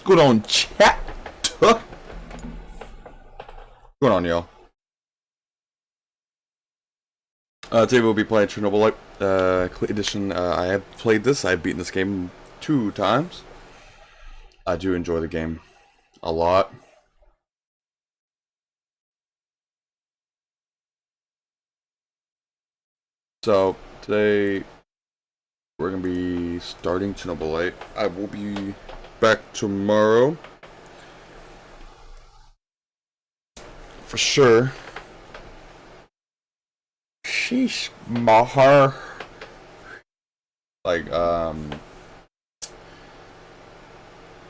going on, chat? What's going on, y'all? Today we'll be playing Chernobylite edition. I have played this. I've beaten this game 2 times. I do enjoy the game a lot. So today we're gonna be starting Chernobylite. I will be back tomorrow for sure. Sheesh, Mahar. Like, I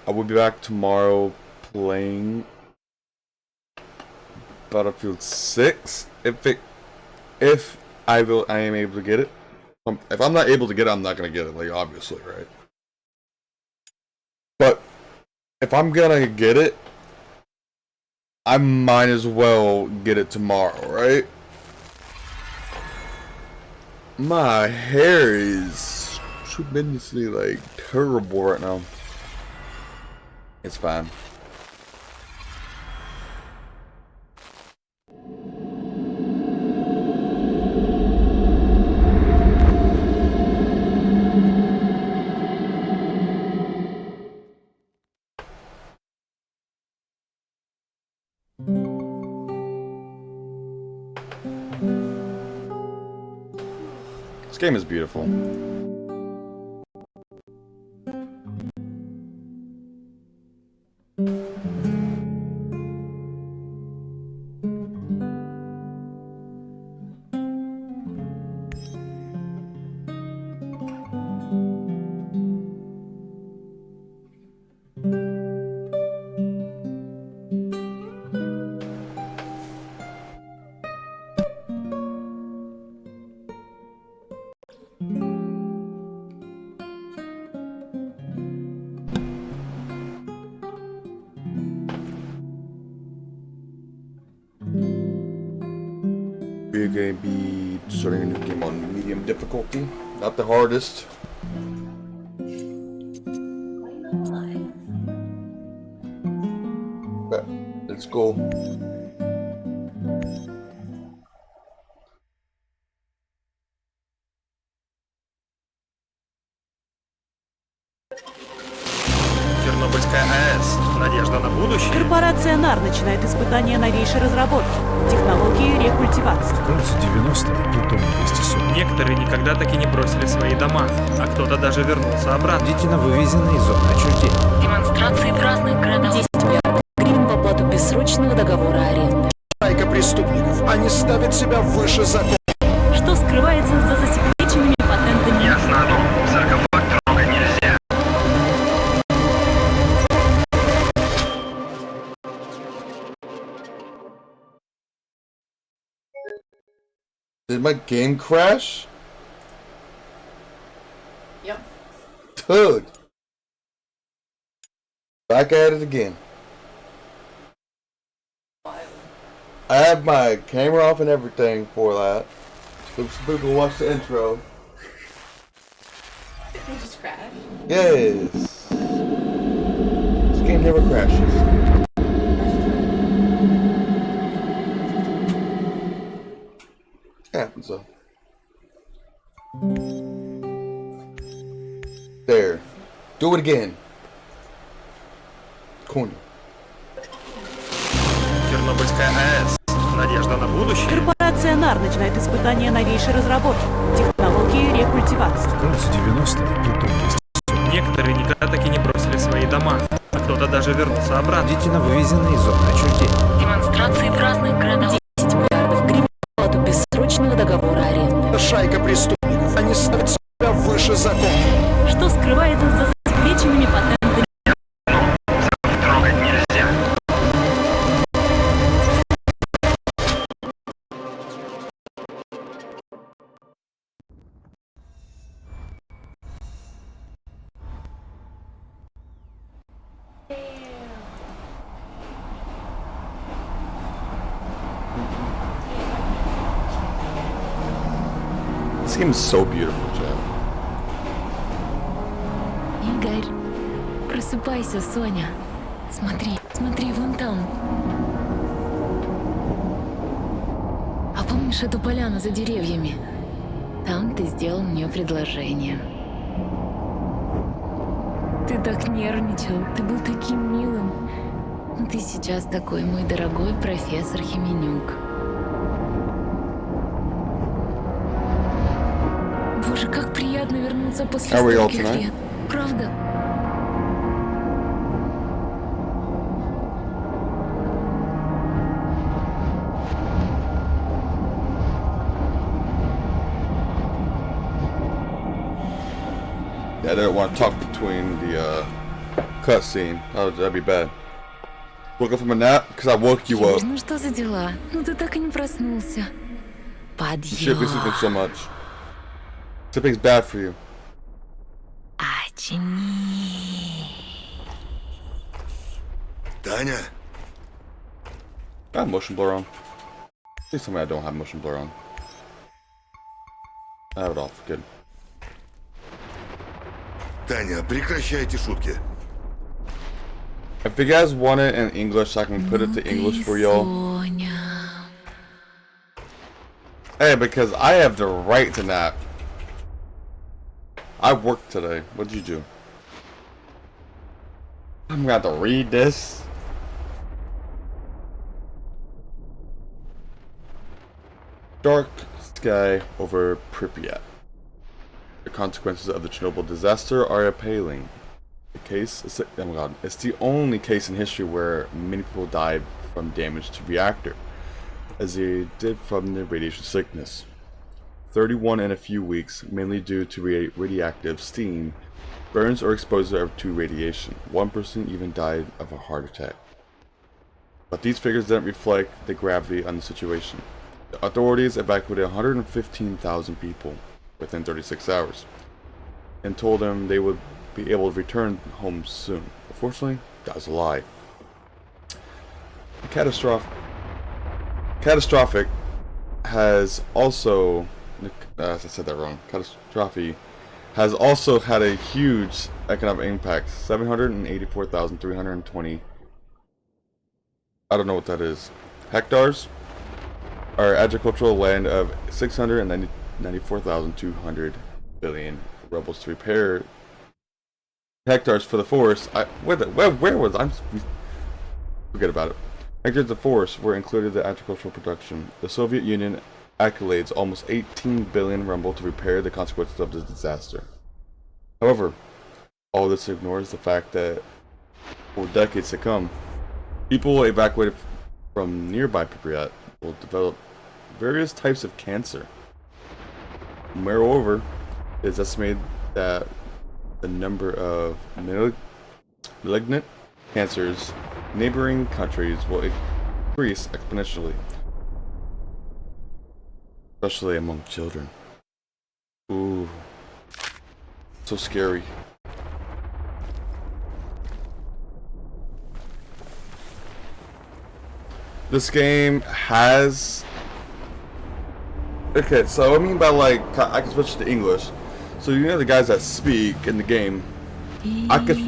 will be back tomorrow playing Battlefield 6. If I am able to get it. If I'm not able to get it, I'm not gonna get it. Like, obviously, right? But if I'm gonna get it, I might as well get it tomorrow, right? My hair is tremendously, like, terrible right now. It's fine. This game is beautiful. We're going to be starting a new game on medium difficulty, not the hardest. But let's go. Чернобыльская АЭС. Надежда на будущее. Корпорация НАР начинает испытания новейшей разработки. Технологии рекультивации. Солнце 90, Плутон 240. Некоторые никогда так и не бросили свои дома, а кто-то даже вернулся обратно. Дети на вывезенные из зоны отчуждения. Демонстрации в разных городах. 10 миллиардов гривен в оплату бессрочного договора аренды. Шайка преступников. Они ставят себя выше закона. Что скрывается за засекреченными патентами? Ясно одно. Саркофаг трогать нельзя. Did my game crash? Yep. Dude. Back at it again. I have my camera off and everything for that. So people watch the intro. Did it just crash? Yes. This game never crashes. Happens though. There. Do it again. Corner. Чернобыльская АЭС. Надежда на будущее. Корпорация НАР начинает испытания новейшей разработки. Технологии рекультивации. Солнце 90, Плутон 240. Некоторые никогда так и не бросили свои дома, а кто-то даже вернулся обратно. Дети на вывезенные из зоны отчуждения. Демонстрации в разных городах. 10 миллиардов гривен в оплату бессрочного договора аренды. Шайка преступников. Они ставят себя выше закона. Что скрывается за засекреченными патентами? Трогать нельзя. This game is so beautiful, Chad. Игорь, Просыпайся, Соня. Смотри, смотри, вон там. А помнишь эту поляну за деревьями? Там ты сделал мне предложение. Ты так нервничал, ты был таким милым. Но ты сейчас такой, мой дорогой профессор Хименюк. Боже, как приятно вернуться после стольких лет. Правда? Yeah, I didn't want to talk between the cutscene. That'd be bad. Woke up from a nap because I woke you up. Ну что за дела? Ну ты так и не проснулся. You should be sleeping Подъем. so much. Sleeping's bad for you. Очни. Таня, I have motion blur on. Please tell me I don't have motion blur on. I have it off. Good. Таня, прекращай эти шутки. If you guys want it in English, I can put it to English for y'all. Соня. Hey, because I have the right to nap. I worked today. What'd you do? I'm gonna have to read this. Dark sky over Pripyat. The consequences of the Chernobyl disaster are appalling. Oh my god, it's the only case in history where many people died from damage to reactor, as they did from the radiation sickness. 31 in a few weeks, mainly due to radioactive steam, burns, or exposure to radiation. One person even died of a heart attack. But these figures didn't reflect the gravity of the situation. The authorities evacuated 115,000 people within 36 hours, and told them they would be able to return home soon. Unfortunately, that was a lie. Catastrophic has also, I said that wrong. Catastrophe has also had a huge economic impact. 784,320. I don't know what that is. Hectares. Our agricultural land of 694,200 billion rubles to repair hectares for the forest. Where was I? Forget about it. Hectares of forest were included in the agricultural production. The Soviet Union accolades almost 18 billion ruble to repair the consequences of the disaster. However, all this ignores the fact that for decades to come, people evacuated from nearby Pripyat will develop various types of cancer. Moreover, it is estimated that the number of malignant cancers in neighboring countries will increase exponentially, especially among children. Ooh, so scary. This game has... Okay, so I mean by like, I can switch to English. So you know the guys that speak in the game, I could...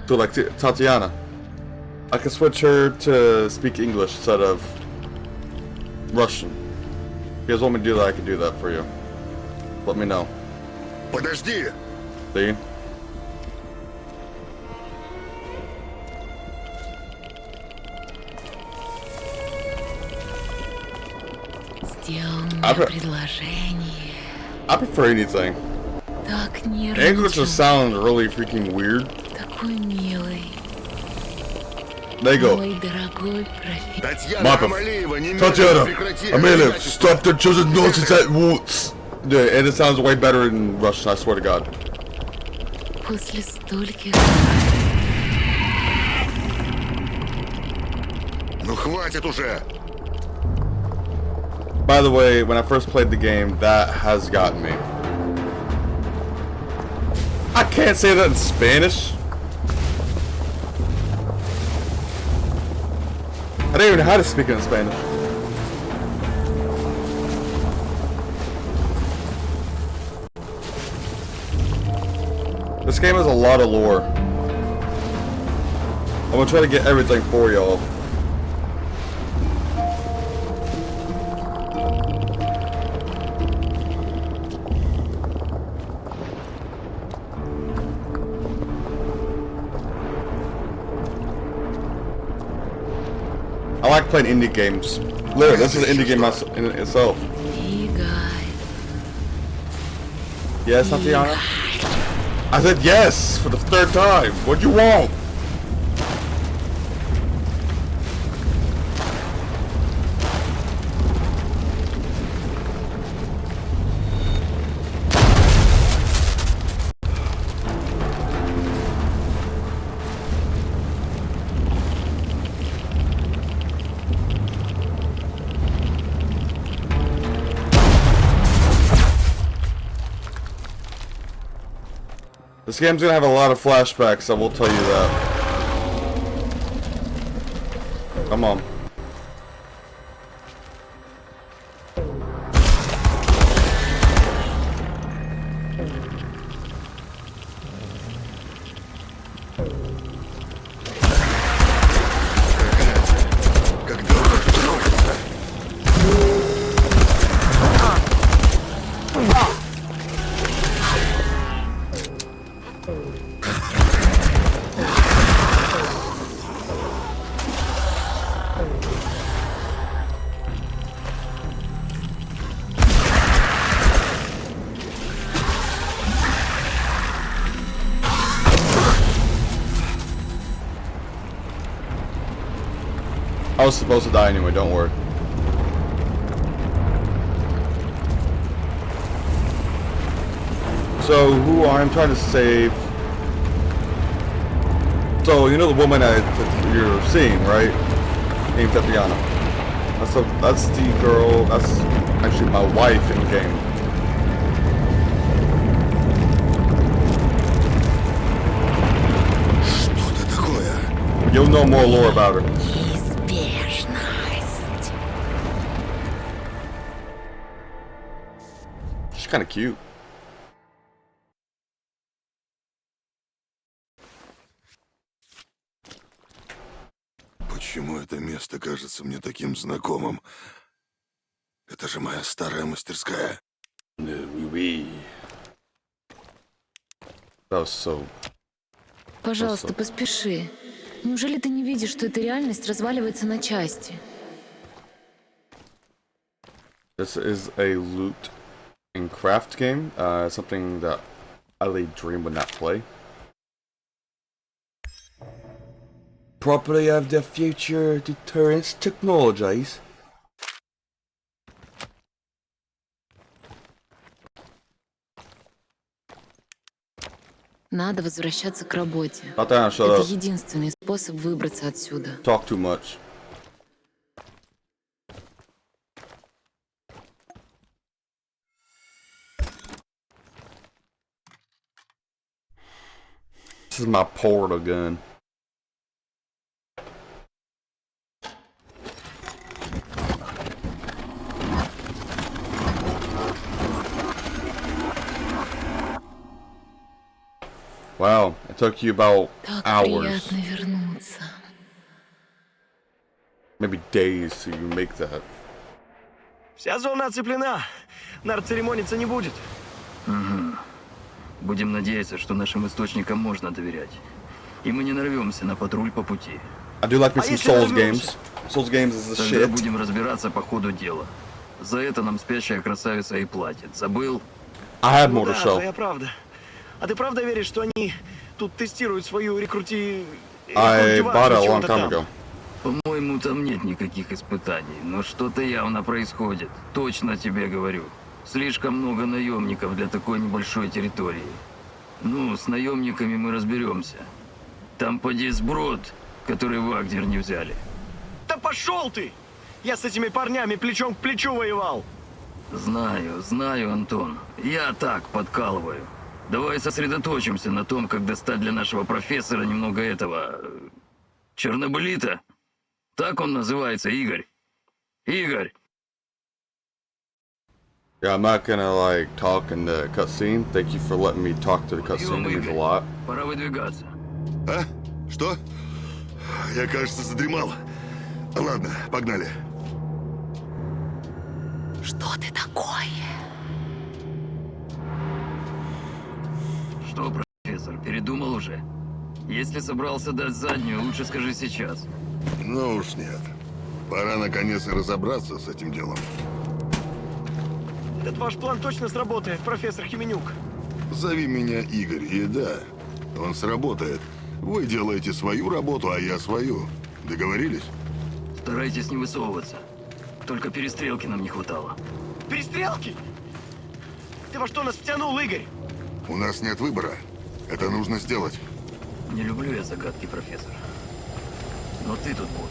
So like Tatiana, I can switch her to speak English instead of Russian. If you guys want me to do that, I can do that for you. Let me know. Подожди! See? Сделал мне предложение. I prefer anything. Так English just нервничал. sounds really freaking weird. Такой милый. There you go. Мой дорогой профессор. Татьяна Мапа. Амалеева, немедленно Tatiana, прекрати Amelia, обвинять stop the children's nonsense at once. Dude, and it sounds way better in Russian, I swear to God. После стольких... Ну хватит уже! By the way, when I first played the game, that has gotten me. I can't say that in Spanish. I don't even know how to speak it in Spanish. This game has a lot of lore. I'm gonna try to get everything for y'all. I like playing indie games. Literally, this is an indie game in itself. Игорь. Yes, Tatiana? I said yes for the third time. What do you want? This game's gonna have a lot of flashbacks, I will tell you that. Come on. I was supposed to die anyway, don't worry. So, who I'm trying to save... So, you know the woman that you're seeing, right? Named Tatiana. That's the girl, that's actually my wife in the game. You'll know more lore about her. She's kind of cute. Почему это место кажется мне таким знакомым? Это же моя старая мастерская. That was so... Пожалуйста, поспеши. Неужели ты не видишь, что эта реальность разваливается на части? This is a loot and craft game. Something that I lay dream would not play. Property of the future deterrence technologies. Надо возвращаться к работе. Tatiana, shut Это up. единственный способ выбраться отсюда. Talk too much. This is my portal gun. Wow, it took you about Так hours, приятно вернуться. maybe days to make that. Вся зона оцеплена. Нар церемониться не будет. Будем надеяться, что нашим источникам можно доверять. И мы не нарвемся на патруль по пути. I do like me А some если Souls нарвемся? games. Souls games is the Тогда shit. будем разбираться по ходу дела. За это нам спящая красавица и платит. Забыл? I had Ну more to да, show. твоя правда. А ты правда веришь, что они тут тестируют свою рекрути... I bought it a long чего-то time там? ago. По-моему, там нет никаких испытаний, но что-то явно происходит. Точно тебе говорю. Слишком много наемников для такой небольшой территории. Ну, с наемниками мы разберемся. Там поди сброд, который Вагнер не взяли. Да пошел ты! Я с этими парнями плечом к плечу воевал. Знаю, Антон. Я так подкалываю. Давай сосредоточимся на том, как достать для нашего профессора немного этого... Чернобылита? Так он называется, Игорь. Игорь! Yeah, I'm not gonna like talk in the cutscene. Thank you for letting me talk to the cutscene. It means a lot. Пора выдвигаться. А? Что? Я, кажется, задремал. Ладно, погнали. Что ты такое? Что, профессор, передумал уже? Если собрался дать заднюю, лучше скажи сейчас. Ну уж нет. Пора наконец разобраться с этим делом. Этот ваш план точно сработает, профессор Хименюк. Зови меня Игорь, и да, он сработает. Вы делаете свою работу, а я свою. Договорились? Старайтесь не высовываться. Только перестрелки нам не хватало. Перестрелки? Ты во что нас втянул, Игорь? У нас нет выбора. Это нужно сделать. Не люблю я загадки, профессор. Но ты тут босс.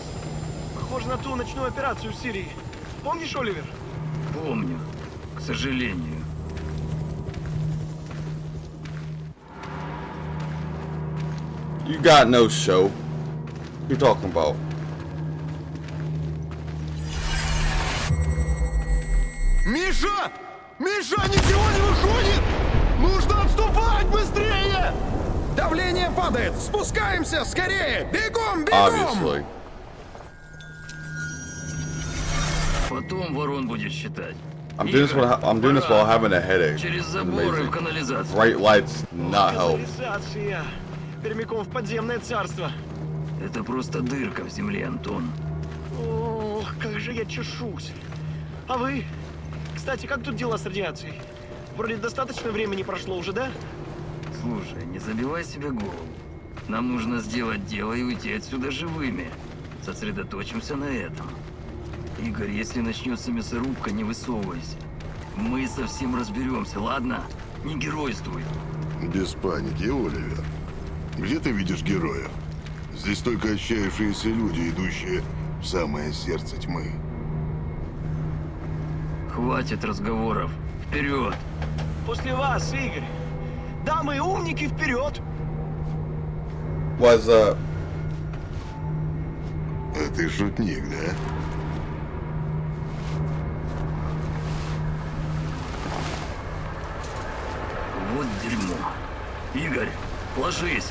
Похоже на ту ночную операцию в Сирии. Помнишь, Оливер? Помню. К сожалению. You got no show. What you talking about? Миша! Миша, ничего не выходит! Нужно отступать быстрее! Давление падает! Спускаемся! Скорее! Бегом! Obviously. Потом ворон будет считать. I'm doing this while having a headache. Через It's заборы в amazing. канализацию. Bright lights not help. Канализация. Прямиком в подземное царство. Это просто дырка в земле, Антон. Ох, как же я чешусь. А вы? Кстати, как тут дела с радиацией? Вроде достаточно времени прошло уже, да? Слушай, не забивай себе голову. Нам нужно сделать дело и уйти отсюда живыми. Сосредоточимся на этом. Игорь, если начнется мясорубка, не высовывайся. Мы совсем разберемся, ладно? Не геройствуй. Без паники, Оливер. Где ты видишь героев? Здесь только отчаявшиеся люди, идущие в самое сердце тьмы. Хватит разговоров. Вперед! После вас, Игорь. Дамы и умники, вперед! Was А ты шутник, да? Вот дерьмо. Игорь, ложись.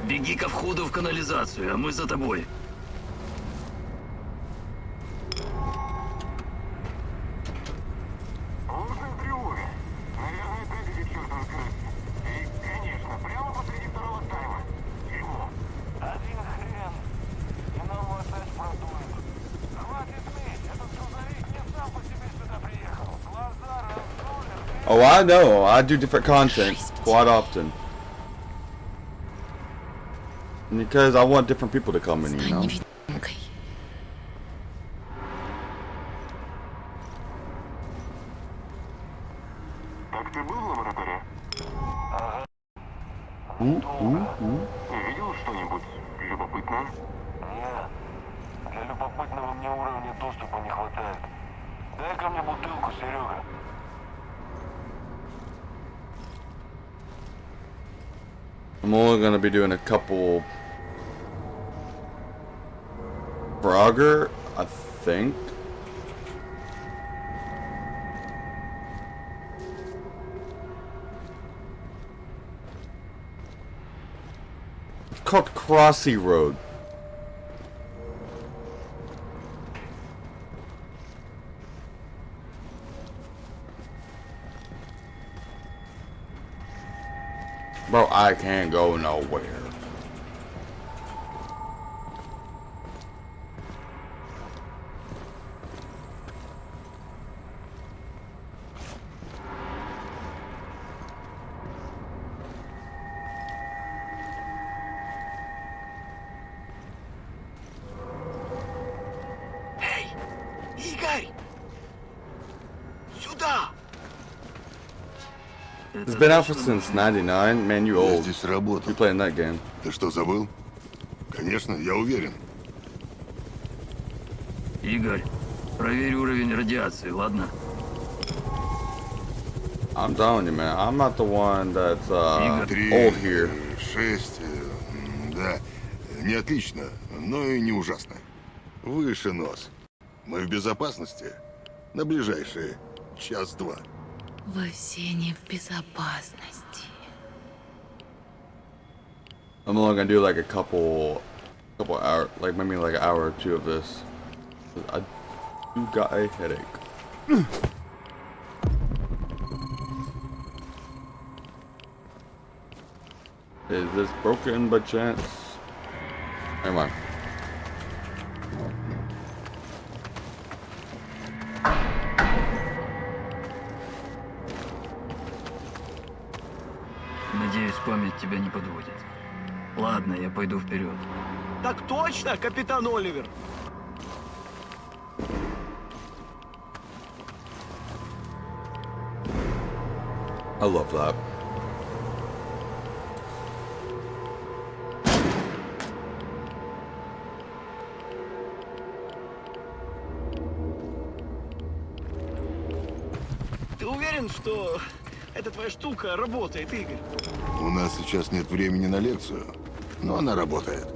Беги ко входу в канализацию, а мы за тобой. Oh, I know. I do different content quite often. Because I want different people to come in, you Стань know. невидимкой. Так ты был в лаборатории? Ты видел что-нибудь любопытное? Нет. Для любопытного мне уровня доступа не хватает. Дай-ка мне бутылку, Серега. I'm only gonna be doing a couple. Frogger, I think. It's called Crossy Road. Bro, I can't go nowhere. Эй, Игорь! Сюда! It's been out since '99. Man, you Я old. здесь You работал. playing that game? Ты что, забыл? Конечно, я уверен. Игорь, проверь уровень радиации, ладно? I'm telling you, man. I'm not the one that's Три, old here. 6, да. Не отлично, но и не ужасно. Выше нос. Мы в безопасности. На ближайшие час-два. Вы все не в безопасности. I'm only gonna do like a couple hour, like maybe like an hour or two of this. I do got a headache. Is this broken by chance? Never mind. Надеюсь, память тебя не подводит. Ладно, я пойду вперед. Так точно, капитан Оливер. I love that. Ты уверен, что эта твоя штука работает, Игорь? У нас сейчас нет времени на лекцию, но она работает.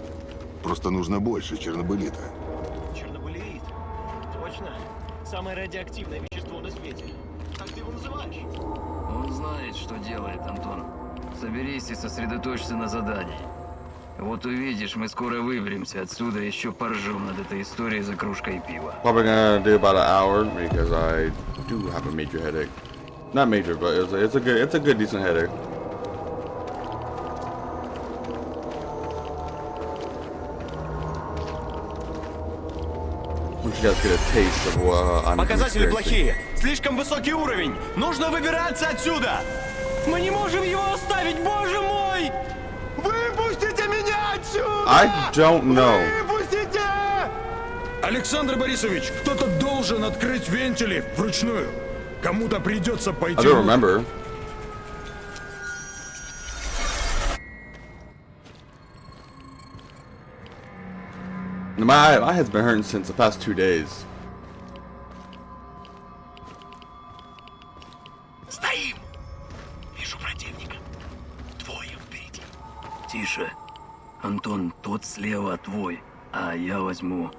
Просто нужно больше чернобылита. Чернобылит. Точно. Самое радиоактивное вещество на свете. Как ты его называешь? Он знает, что делает, Антон. Соберись и сосредоточься на задании. Вот увидишь, мы скоро выберемся отсюда, еще поржем над этой историей за кружкой пива. Probably gonna do about an hour because I do have a major headache. Not major, but it's a good decent headache. We should just get a taste of what I'm Показатели experiencing. плохие. Слишком высокий уровень. Нужно выбираться отсюда. Мы не можем его оставить, боже мой! Выпустите меня отсюда! I don't know. Выпустите! Александр Борисович, кто-то должен открыть вентили вручную. Кому-то придется I пойти. don't remember. My head's been hurting since the past 2 days. Стоим! Вижу противника. Двое впереди. Тише. Антон, тот слева твой, а я возьму...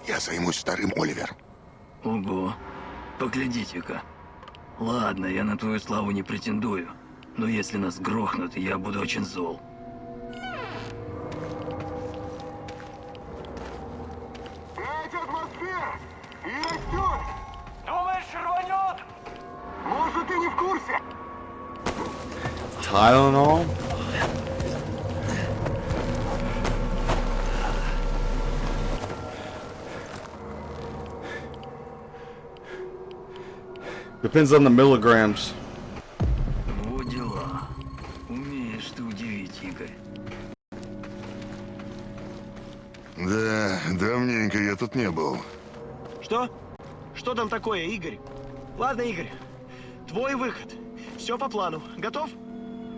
Я займусь вторым, Оливер. Ого. Поглядите-ка. Ладно, я на твою славу не претендую. Но если нас грохнут, я буду очень зол. Атмосфера! И растет! Думаешь, рванет? Может, ты не в курсе? Tylenol? Depends on the milligrams. Вот дела. Умеешь ты удивить, Игорь. Да, давненько я тут не был. Что? Что там такое, Игорь? Ладно, Игорь. Твой выход. Все по плану. Готов?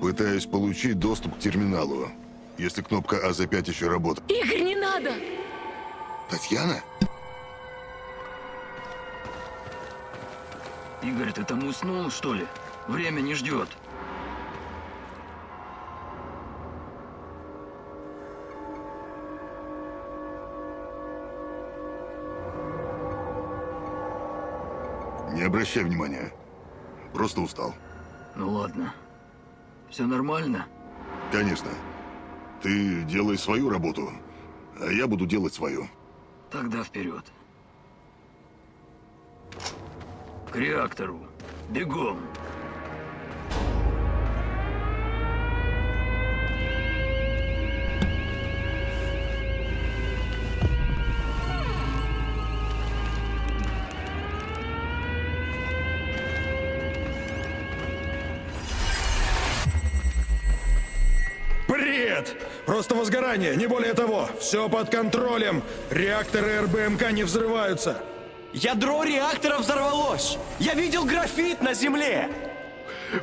Пытаюсь получить доступ к терминалу. Если кнопка АЗ-5 еще работает. Игорь, не надо! Татьяна? Игорь, ты там уснул, что ли? Время не ждет. Не обращай внимания. Просто устал. Ну ладно. Все нормально? Конечно. Ты делай свою работу, а я буду делать свою. Тогда вперед. К реактору. Бегом. Бред! Просто возгорание, не более того. Все под контролем. Реакторы РБМК не взрываются. Ядро реактора взорвалось. Я видел графит на земле.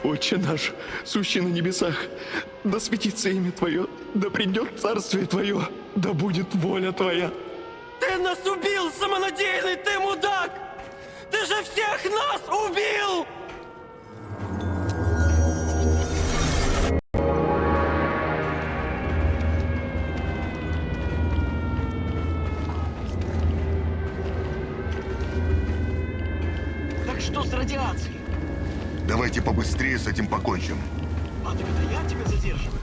Отче наш, сущий на небесах, да светится имя Твое, да придет царствие Твое, да будет воля Твоя. Ты нас убил, самонадеянный ты мудак! Ты же всех нас убил! с радиацией. Давайте побыстрее с этим покончим. А так это я тебя задерживаю?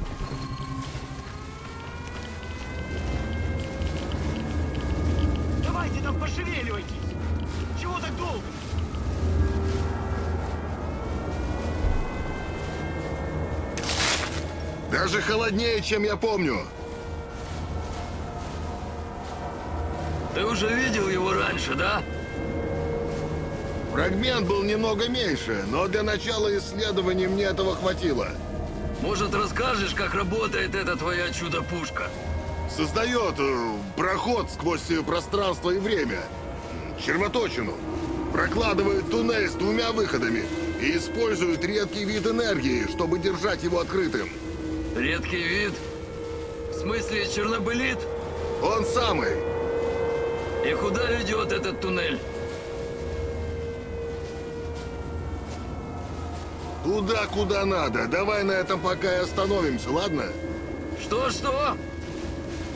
Давайте там пошевеливайтесь. Чего так долго? Даже холоднее, чем я помню. Ты уже видел его раньше, да? Фрагмент был немного меньше, но для начала исследований мне этого хватило. Может, расскажешь, как работает эта твоя чудо-пушка? Создает проход сквозь пространство и время. Червоточину. Прокладывает туннель с 2 выходами и использует редкий вид энергии, чтобы держать его открытым. Редкий вид? В смысле, Чернобылит? Он самый. И куда ведет этот туннель? Туда, куда надо. Давай на этом пока и остановимся, ладно? Что?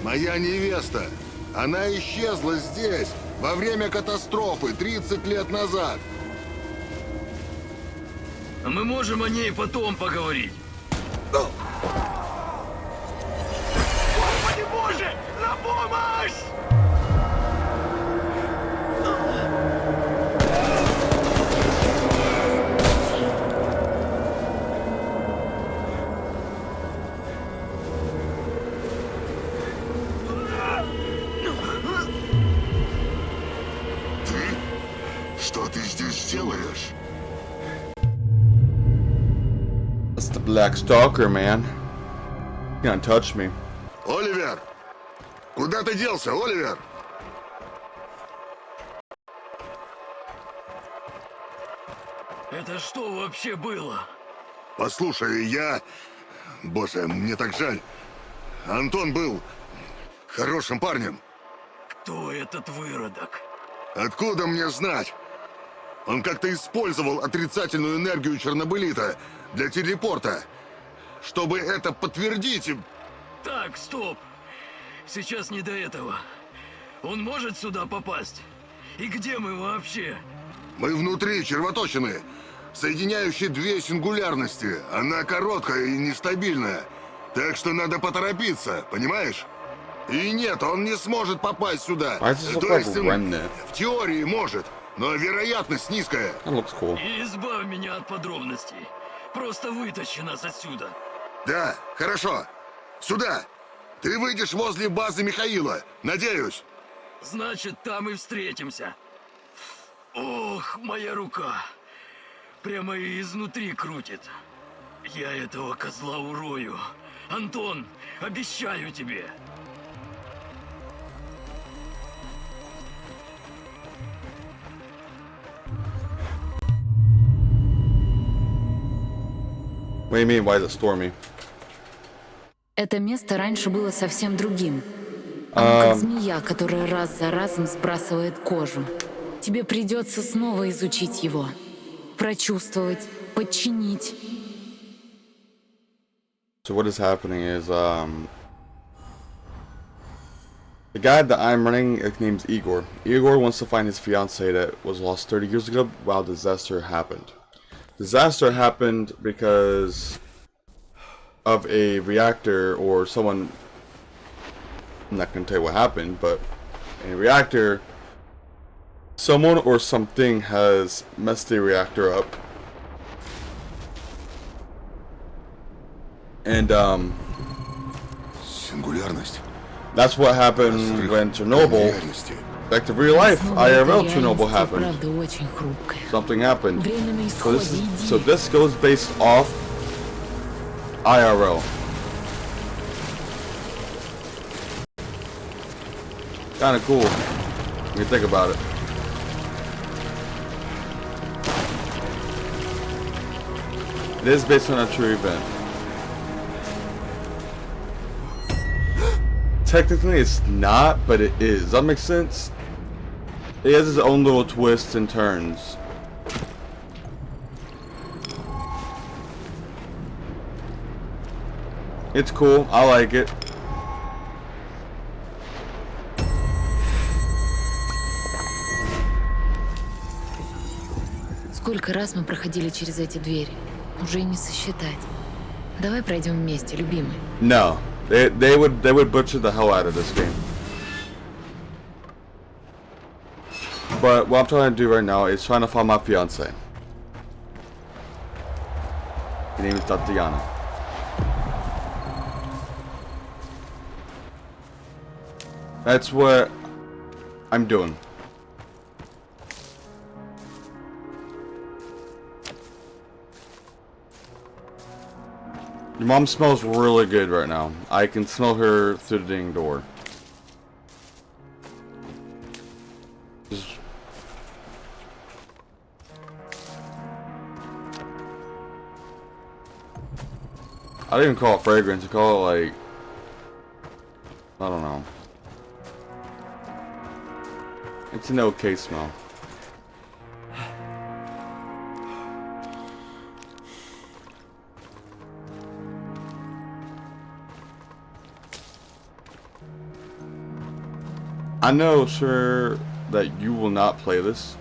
Моя невеста. Она исчезла здесь во время катастрофы 30 лет назад. А мы можем о ней потом поговорить. Господи боже! На помощь! Что ты здесь делаешь? That's the Black Stalker, man. You can't touch me. Оливер! Куда ты делся, Оливер? Это что вообще было? Послушай, я... Боже, мне так жаль. Антон был хорошим парнем. Кто этот выродок? Откуда мне знать? Он как-то использовал отрицательную энергию Чернобылита для телепорта. Чтобы это подтвердить... Так, стоп. Сейчас не до этого. Он может сюда попасть? И где мы вообще? Мы внутри червоточины, соединяющей 2 сингулярности. Она короткая и нестабильная. Так что надо поторопиться, понимаешь? И нет, он не сможет попасть сюда. Why does this look То like есть, remnant? в теории может, но вероятность низкая. That looks cool. И избавь меня от подробностей. Просто вытащи нас отсюда. Да, хорошо. Сюда. Ты выйдешь возле базы Михаила, надеюсь. Значит, там и встретимся. Ох, моя рука. Прямо изнутри крутит. Я этого козла урою. Антон, обещаю тебе. What do you mean, why is it stormy? Это место раньше было совсем другим. Оно как змея, которая раз за разом сбрасывает кожу. Тебе придется снова изучить его. Прочувствовать, подчинить. So what is happening is, the guy that I'm running, his name's Igor. Igor wants to find his fiancée that was lost 30 years ago while disaster happened. Disaster happened because of a reactor or someone, I'm not going to tell you what happened, but in a reactor, someone or something has messed the reactor up. And, Сингулярность. that's what happened when Chernobyl, Реальности. back to real life, Снова эта IRL реальность Chernobyl и happened. правда очень хрупкая. Something happened. Время на So this, исходе, is, so иди. this goes based off IRL. Kinda cool when you think about it. It is based on a true event. Technically it's not, but it is. Does that make sense? It has its own little twists and turns. It's cool. I like it. Сколько раз мы проходили через эти двери. Уже и не сосчитать. Давай пройдем вместе, любимый. No. They would butcher the hell out of this game. But what I'm trying to do right now is trying to find my fiance. Her name is Tatiana. That's what I'm doing. Your mom smells really good right now. I can smell her through the ding door. Just... I don't even call it fragrance. I call it like... I don't know. It's an okay smell. I know, sure, that you will not play this.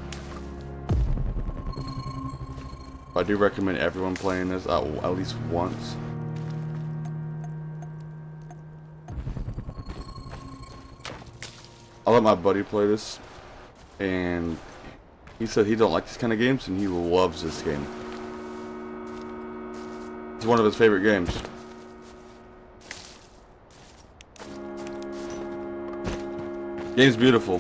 But I do recommend everyone playing this at least once. I let my buddy play this, and he said he don't like this kind of games, and he loves this game. It's one of his favorite games. Game's beautiful.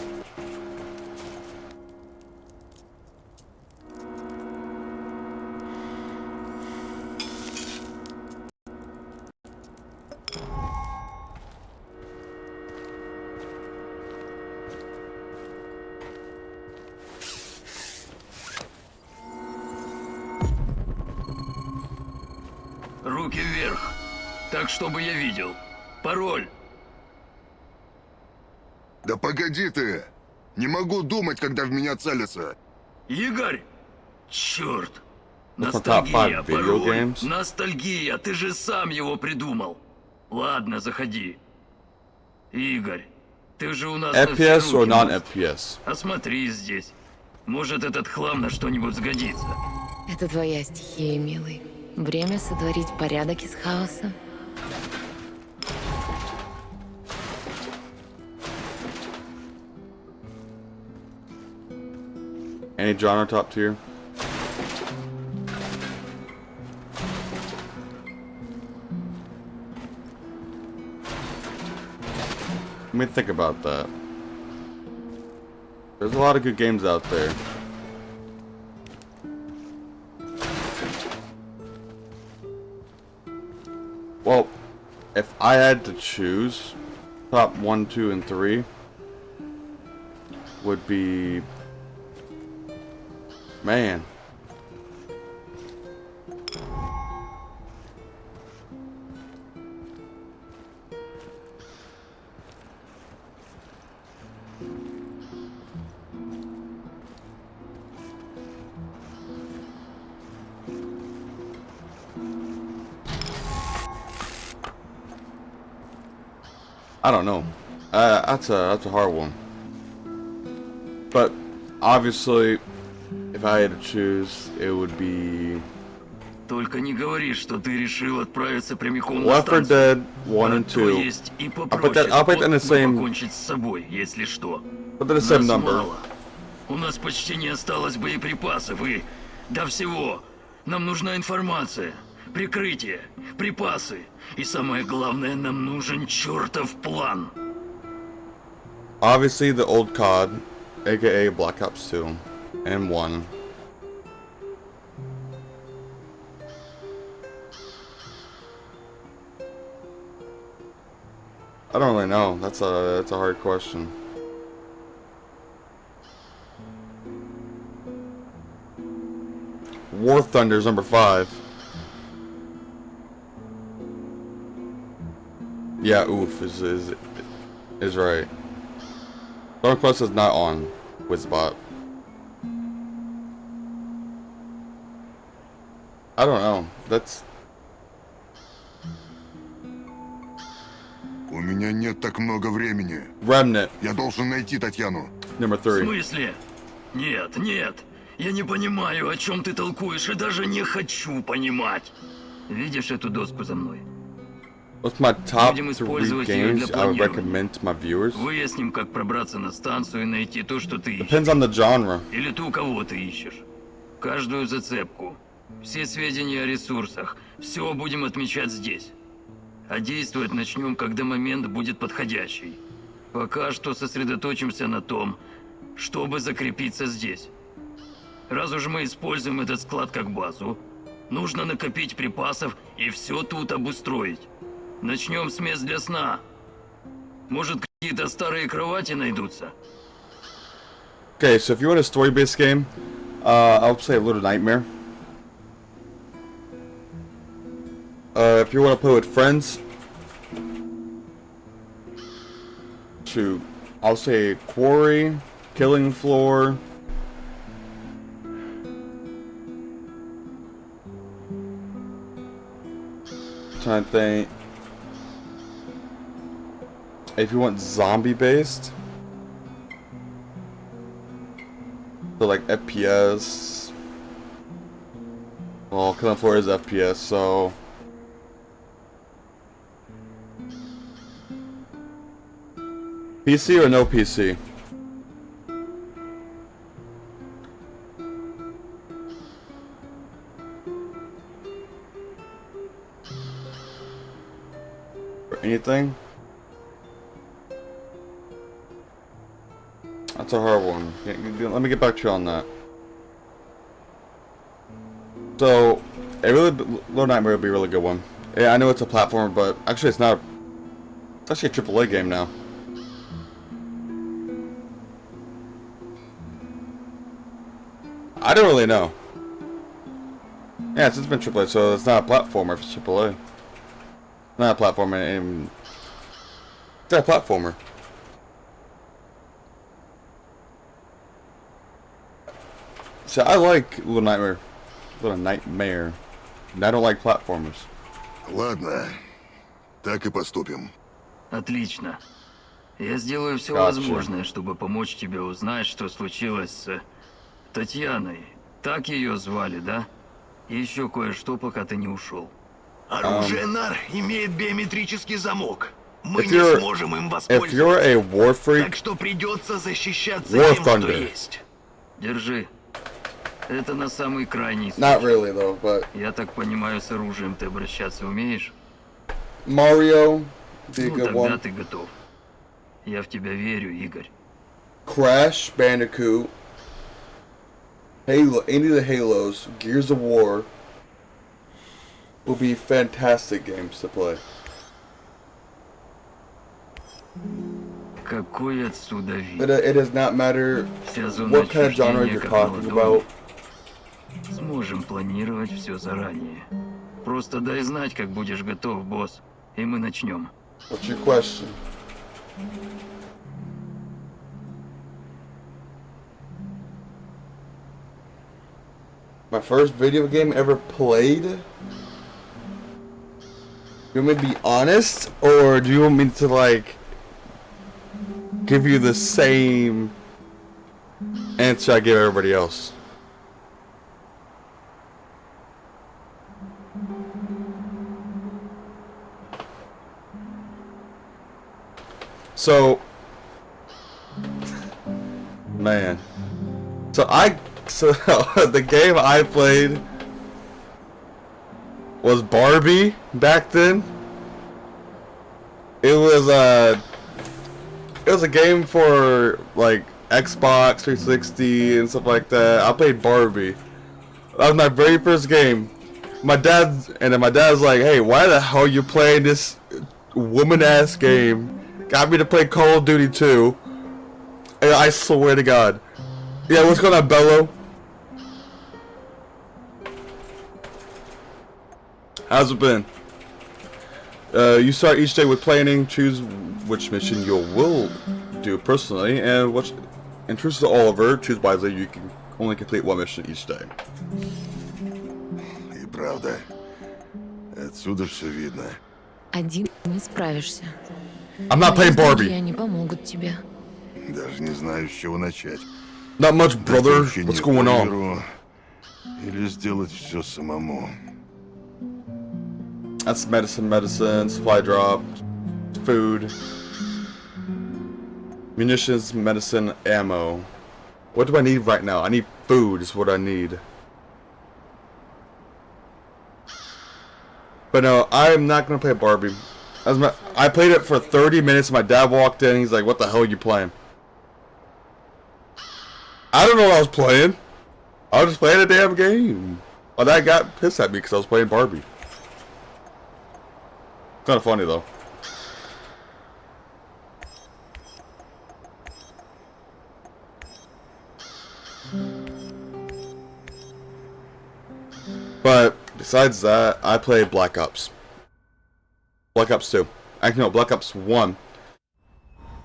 Руки вверх. Так, чтобы я видел. Пароль. Да погоди ты! Не могу думать, когда в меня целятся. Игорь! Черт! That's my top 5 Ностальгия, video пароль. games. Ностальгия, ты же сам его придумал. Ладно, заходи. Игорь, ты же у нас на все FPS or руки. non-FPS? Осмотри здесь. Может, этот хлам на что-нибудь сгодится. Это твоя стихия, милый. Время сотворить порядок из хаоса. Any genre top tier? Let me think about that. There's a lot of good games out there. Well, if I had to choose, top 1, 2, and 3 would be... Man. I don't know. That's a hard one. But obviously, if I had to choose, it would be Только не говори, что ты решил отправиться прямиком на Left 4 станцию. Dead 1 and То 2. есть и I'll put попроще that in the способ same, покончить с собой, если что. put that in the same Нас number. мало. У нас почти не осталось боеприпасов и... До всего. Нам нужна информация, прикрытие, припасы. И самое главное, нам нужен чертов план. Obviously, the old COD, aka Black Ops 2 and 1. I don't really know. That's a hard question. War Thunder's number 5. Yeah, oof is right. Dark Quest is not on Wizbot. I don't know. That's... У меня нет так много времени. Remnant, Я должен найти Татьяну. number В 3. смысле? Нет, нет. Я не понимаю, о чем ты толкуешь, и даже не хочу понимать. Видишь эту доску за мной? What's my top Будем 3 использовать ее games для I would планирования. recommend to my viewers? Выясним, как пробраться на станцию и найти то, что ты ищешь. Depends on the genre. Или ту, кого ты ищешь. Каждую зацепку. Все сведения о ресурсах. Все будем отмечать здесь. А действовать начнем, когда момент будет подходящий. Пока что сосредоточимся на том, чтобы закрепиться здесь. Раз уж мы используем этот склад как базу, нужно накопить припасов и все тут обустроить. Начнем с мест для сна. Может, какие-то старые кровати найдутся? Okay, so if you want a story-based game, I'll play a Little Nightmare. If you want to play with friends, I'll say Quarry, Killing Floor. Trying to think. If you want zombie-based, so like FPS. Well, Killing Floor is FPS, so. PC or no PC? Or anything? That's a hard one. Let me get back to you on that. So, Little Nightmare would be a really good one. Yeah, I know it's a platformer, but actually it's not. It's actually a AAA game now. I don't really know. Yeah, it's been AAA, so it's not a platformer if it's AAA. Not a platformer, it's not a platformer. So I like Little Nightmare. And I don't like platformers. Ладно, так и поступим. Отлично. Я сделаю все Gotcha. возможное, чтобы помочь тебе узнать, что случилось с Татьяной. Так ее звали, да? И еще кое-что, пока ты не ушел. Оружие НАР имеет биометрический замок. Мы If не you're- сможем им If воспользоваться. you're a war freak, Так что придется защищаться War тем, что Thunder. есть. Держи. Это на самый крайний случай. not really though, but Я так понимаю, с оружием ты обращаться умеешь? Mario, be a Ну, good тогда one. ты готов. Я в тебя верю, Игорь. Crash Bandicoot, Halo, any of the Halos, Gears of War will be fantastic games to play. Какой отсюда вид. It does not matter Вся зона what kind of genre отчуждения you're как talking на ладони. about. Сможем планировать все заранее. Просто дай знать, как будешь готов, босс, и мы начнем. What's your question? My first video game ever played? You want me to be honest? Or do you want me to like give you the same answer I give everybody else? So, man. So the game I played was Barbie back then. It was a game for like Xbox 360 and stuff like that. I played Barbie. That was my very first game. My dad's like, "Hey, why the hell are you playing this woman-ass game?" Got me to play Call of Duty 2. And I swear to God. Yeah, what's going on, Bello? How's it been? You start each day with planning. Choose which mission you will do personally, and truth to Oliver, choose wisely. You can only complete one mission each day. И правда, отсюда все видно. Один не справишься. I'm not playing Мои Barbie. друзья не помогут тебе. Даже не знаю, с чего начать. Not much, brother. Дать What's going on? Оливеру или сделать все самому. That's medicine, supply drop, food, munitions, medicine, ammo. What do I need right now? I need food is what I need. But no, I'm not gonna play Barbie. I played it for 30 minutes. My dad walked in. He's like, "What the hell are you playing?" I don't know what I was playing. I was just playing a damn game. Oh, that got pissed at me because I was playing Barbie. Kind of funny though. But besides that, I played Black Ops. Black Ops 2. Actually, no, Black Ops 1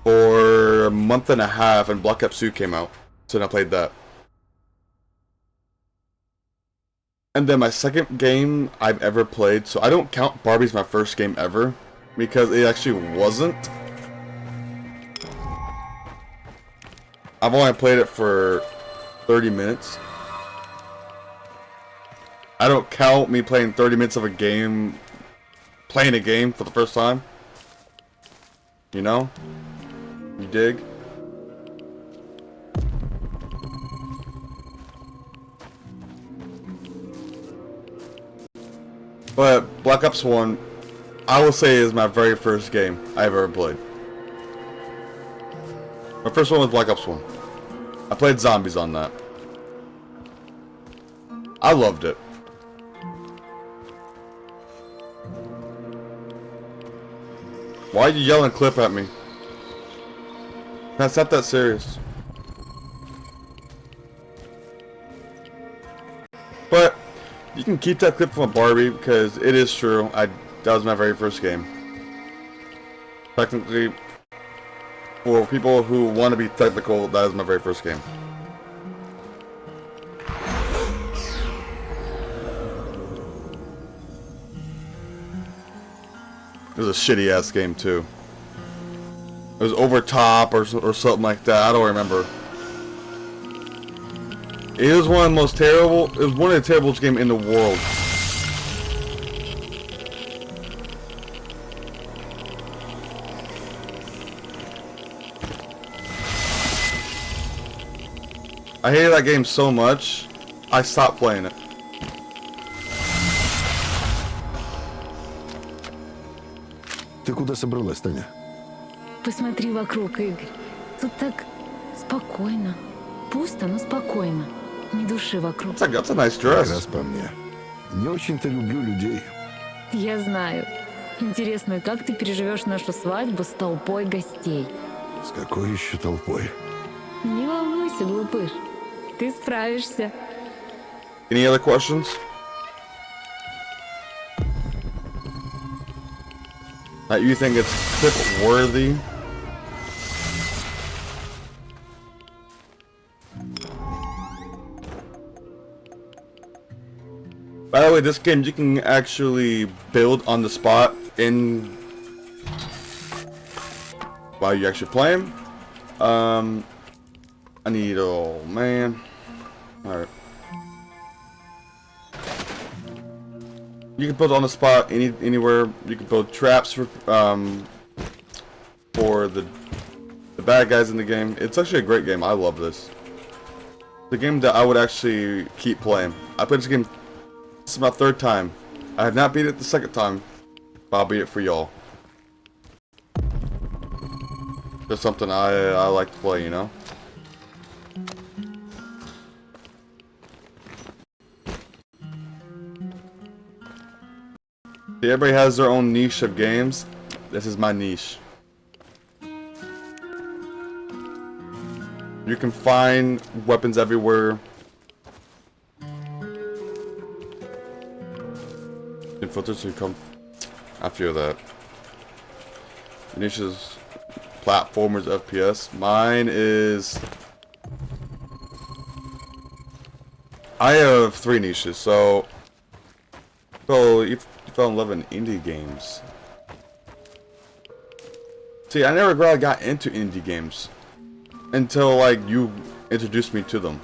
for a month and a half, and Black Ops 2 came out. So then I played that. And then my second game I've ever played, so I don't count Barbie's my first game ever, because it actually wasn't. I've only played it for 30 minutes. I don't count me playing 30 minutes of a game, playing a game for the first time. You know? You dig? But Black Ops 1, I will say, is my very first game I've ever played. My first one was Black Ops 1. I played zombies on that. I loved it. Why are you yelling clip at me? That's not that serious. But you can keep that clip from a Barbie because it is true. That was my very first game. Technically, for people who want to be technical, that is my very first game. It was a shitty ass game too. It was over top or something like that. I don't remember. It was one of the most terrible. It was one of the terriblest games in the world. I hated that game so much, I stopped playing it. Ты куда собралась, Таня? Посмотри вокруг, Игорь. Тут так спокойно. Пусто, но спокойно. Ни души вокруг. That's a nice dress. Раз по мне. Не очень-то люблю людей. Я знаю. Интересно, как ты переживешь нашу свадьбу с толпой гостей? С какой еще толпой? Не волнуйся, глупыш. Ты справишься. Any other questions? You think it's clip worthy? By the way, this game you can actually build on the spot in while you actually playing. I need, oh man. Alright. You can build on the spot anywhere. You can build traps for the bad guys in the game. It's actually a great game. I love this. The game that I would actually keep playing. I played this game. This is my third time. I have not beat it the second time, but I'll beat it for y'all. Just something I like to play, you know. Everybody has their own niche of games. This is my niche. You can find weapons everywhere. Filters to come. I feel that. Niche is platformers, FPS. Mine is. I have 3 niches, so you fell in love with indie games. See, I never really got into indie games until like you introduced me to them.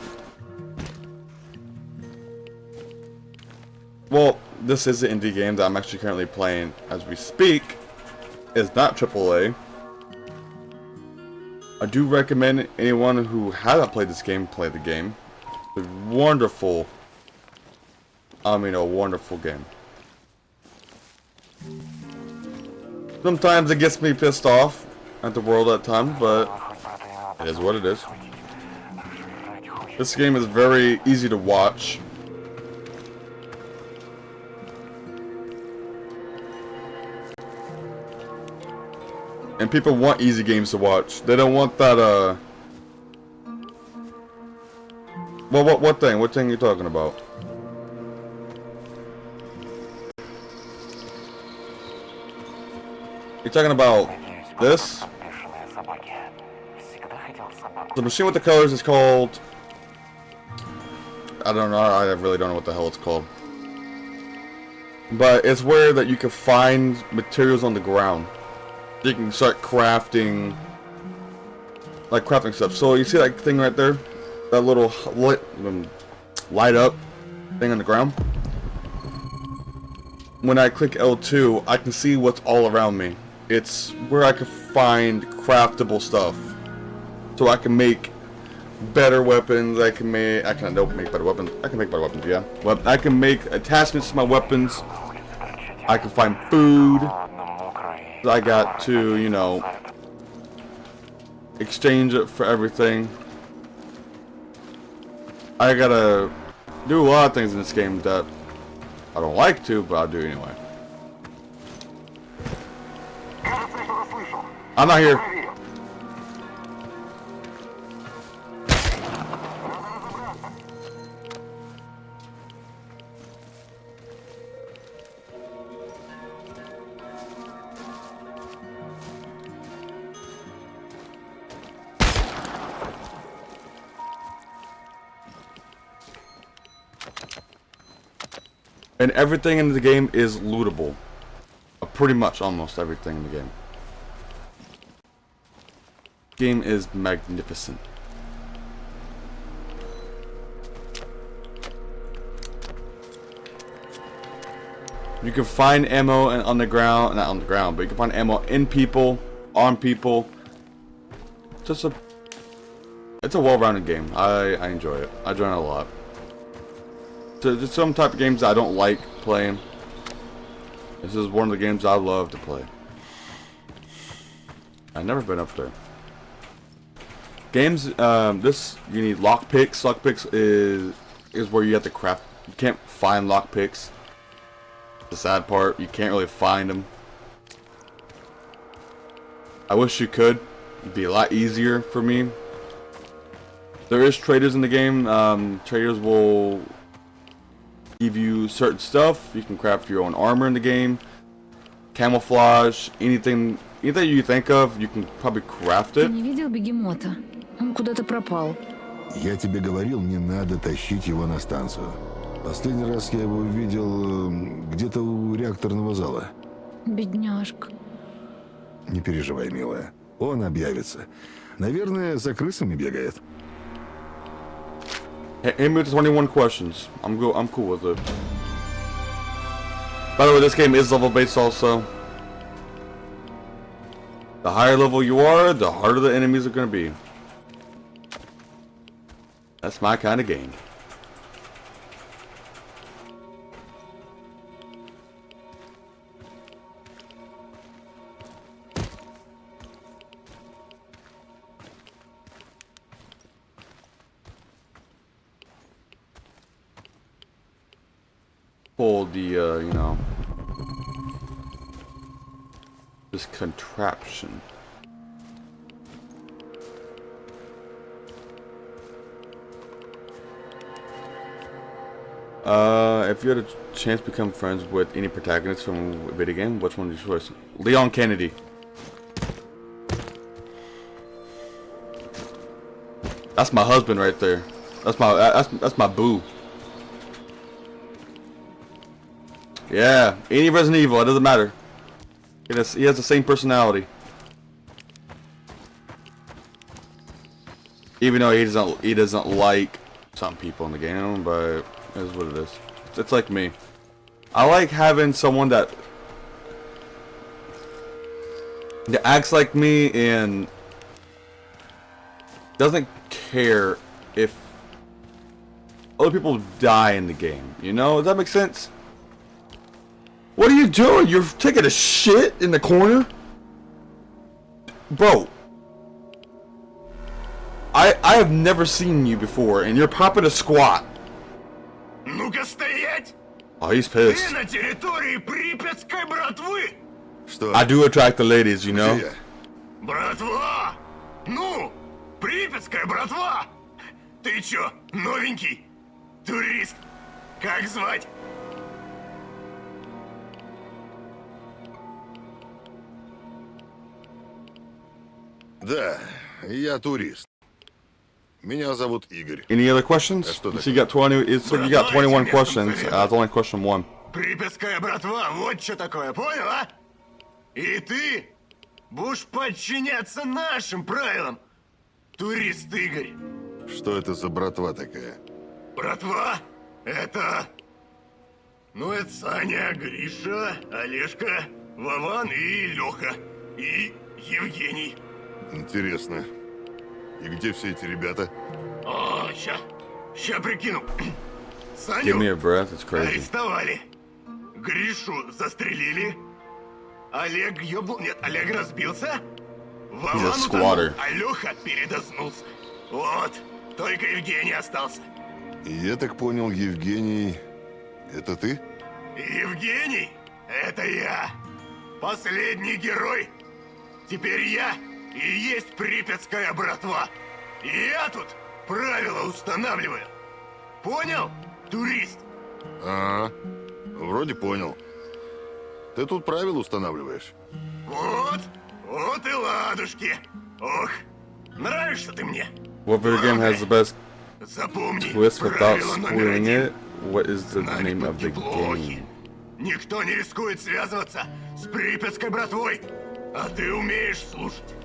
Well, this is an indie game that I'm actually currently playing as we speak. It's not AAA. I do recommend anyone who hasn't played this game play the game. It's a wonderful, a wonderful game. Sometimes it gets me pissed off at the world at times, but it is what it is. This game is very easy to watch. And people want easy games to watch. They don't want that, Well, what thing? What thing are you talking about? You're talking about this? The machine with the colors is called... I don't know. I really don't know what the hell it's called. But it's where that you can find materials on the ground. You can start crafting, like crafting stuff. So you see that thing right there? That little light up thing on the ground? When I click L2, I can see what's all around me. It's where I can find craftable stuff. So I can make better weapons. I can make better weapons. I can make better weapons, yeah. Well, I can make attachments to my weapons. I can find food. I got to, you know, exchange it for everything. I gotta do a lot of things in this game that I don't like to, but I'll do anyway. I'm not here. And everything in the game is lootable. Pretty much almost everything in the game. Game is magnificent. You can find ammo on the ground, not on the ground, but you can find ammo in people, on people. It's a well-rounded game. I enjoy it. I enjoy it a lot. So there's some type of games I don't like playing. This is one of the games I love to play. I've never been up there. Games, this, you need lockpicks. Lockpicks is where you have to craft. You can't find lockpicks. The sad part, you can't really find them. I wish you could. It'd be a lot easier for me. There is traders in the game. Traders will give you certain stuff. You can craft your own armor in the game. Camouflage, anything you think of, you can probably craft it. Ты не видел бегемота? Он куда-то пропал. Я тебе говорил, не надо тащить его на станцию. Последний раз я его видел где-то у реакторного зала. Бедняжка. Не переживай, милая. Он объявится. Наверное, за крысами бегает. Hit me with 21 questions. I'm cool with it. By the way, this game is level based also. The higher level you are, the harder the enemies are going to be. That's my kind of game. Pull the, you know, this contraption. If you had a chance to become friends with any protagonist from a video game, which one would you choose? Leon Kennedy. That's my husband right there. That's my boo. Yeah, any Resident Evil, it doesn't matter. He has the same personality. Even though he doesn't like some people in the game, but it is what it is. It's like me. I like having someone that acts like me and doesn't care if other people die in the game. You know? Does that make sense? What are you doing? You're taking a shit in the corner? Bro. I have never seen you before, and you're popping a squat. Ну-ка стоять! Oh, he's pissed. Ты на территории припятской братвы! Что? I do attract the ladies, you know? Братва! Ну, припятская братва! Ты чё, новенький? Турист? Как звать? Да, я турист. Меня зовут Игорь. Any other questions? So you got 20. So you got 21 questions. It's only question 1. Припятская братва, вот что такое, понял, а? И ты будешь подчиняться нашим правилам, турист Игорь. Что это за братва такая? Братва? Это... Ну, это Саня, Гриша, Олежка, Вован и Леха. И Евгений. Интересно. И где все эти ребята? О, ща прикину. Give me a Саню breath, it's crazy. арестовали. Гришу застрелили. Олег ёбнул... Нет, Олег разбился. Вован утонул, а Леха передознулся. Вот, только Евгений остался. Я так понял, Евгений... Это ты? Евгений? Это я. Последний герой. Теперь я и есть припятская братва. И я тут правила устанавливаю. Понял, турист? Ага, вроде понял. Ты тут правила устанавливаешь? Вот и ладушки. Ох, нравишься ты мне. What video game has the best Запомни, twist without правило номер spoiling один. it? What is the name of the game? Никто не рискует связываться с припятской братвой. А ты умеешь слушать.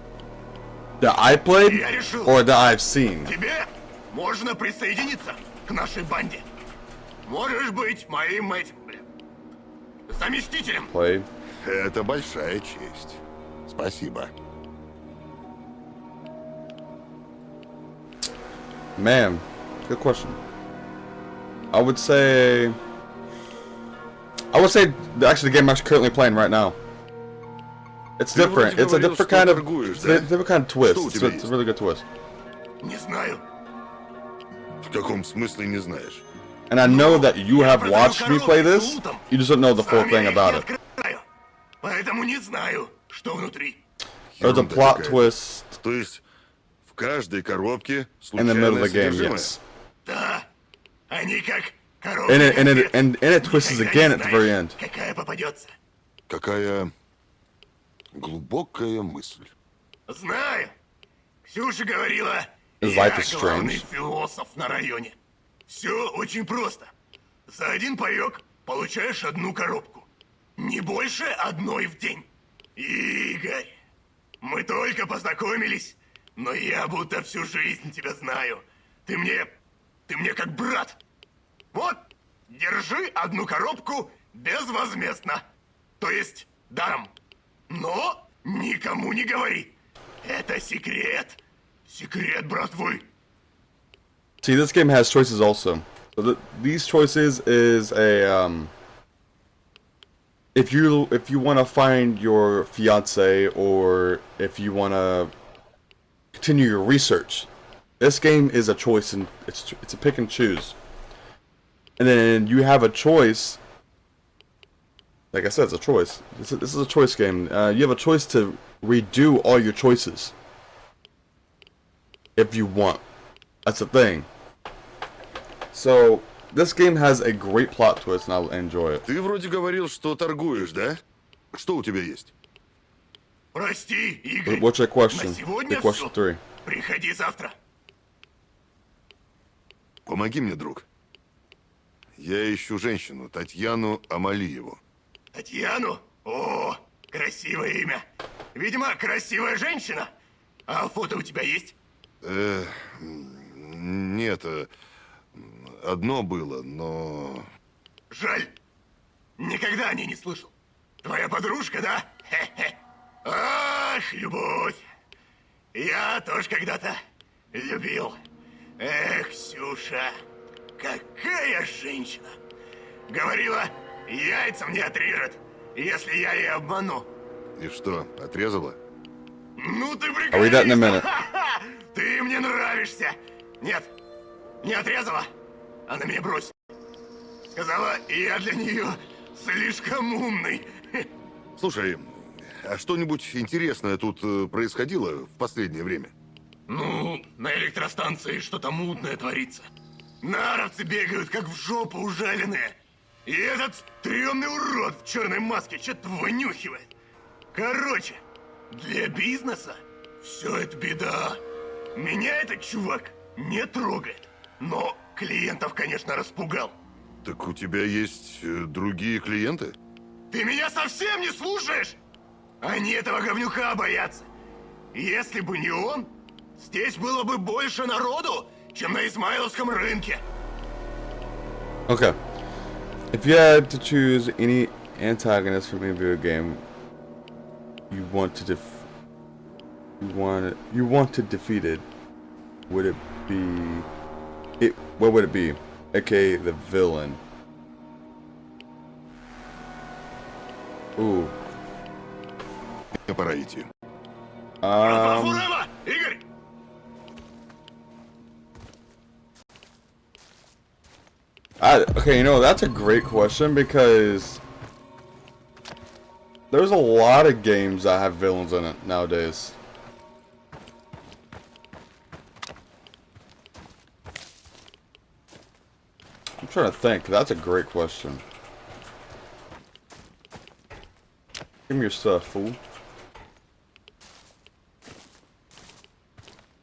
That I played Я решил, or that I've seen? тебе можно присоединиться к нашей банде. Можешь быть моим этим, заместителем. Played. Это большая честь. Спасибо. Man, good question. I would say actually the game I'm actually currently playing right now. It's different. It's a different kind of twist. It's a really good twist. Не знаю. В каком смысле не знаешь? And I know that you have watched me play this. You just don't know the full thing about it. Поэтому не знаю, что внутри. There's a plot twist То есть в каждой коробке in the middle of случайное the game. содержимое? Yes. Да. Они как коробки. And it twists again at the very end. Какая попадется? Какая глубокая мысль. Знаю. Ксюша говорила, His я life is главный strange. философ на районе. Все очень просто. За один паёк получаешь одну коробку. Не больше одной в день. Игорь, мы только познакомились, но я будто всю жизнь тебя знаю. Ты мне как брат. Вот, держи одну коробку безвозмездно. То есть даром. Но никому не говори. Это секрет. Секрет братвы. See, this game has choices also. So these choices is a if you want to find your fiance or if you want to continue your research, this game is a choice and it's a pick and choose. And then you have a choice. Like I said, it's a choice. This is a choice game. You have a choice to redo all your choices if you want. That's the thing. So this game has a great plot twist, and I'll enjoy it. Ты вроде говорил, что торгуешь, да? Что у тебя есть? Прости, Игорь. What's your question? На сегодня The question всё. 3. Приходи завтра. Помоги мне, друг. Я ищу женщину, Татьяну Амалиеву. Татьяну? О, красивое имя. Видимо, красивая женщина. А фото у тебя есть? Нет, одно было, но... Жаль. Никогда о ней не слышал. Твоя подружка, да? Хе-хе. Ах, любовь. Я тоже когда-то любил. Эх, Ксюша, какая женщина. Говорила, яйца мне отрежет, если я ее обману. И что, отрезала? Ну ты I'll read that in a minute. Ха-ха! Ты мне нравишься. Нет, не отрезала. Она меня бросила. Сказала, я для нее слишком умный. Слушай, а что-нибудь интересное тут происходило в последнее время? Ну, на электростанции что-то мутное творится. Наровцы бегают, как в жопу ужаленные. И этот стрёмный урод в черной маске что-то вынюхивает. Короче, для бизнеса все это беда. Меня этот чувак не трогает. Но клиентов, конечно, распугал. Так у тебя есть другие клиенты? Ты меня совсем не слушаешь? Они этого говнюка боятся. Если бы не он, здесь было бы больше народу, чем на Измайловском рынке. Okay. If you had to choose any antagonist from any video game you want to defeat it, would it be what would it be? AKA the villain. Ooh. Пора идти. Игорь! Okay, you know, that's a great question because there's a lot of games that have villains in it nowadays. I'm trying to think. That's a great question. Give me your stuff, fool.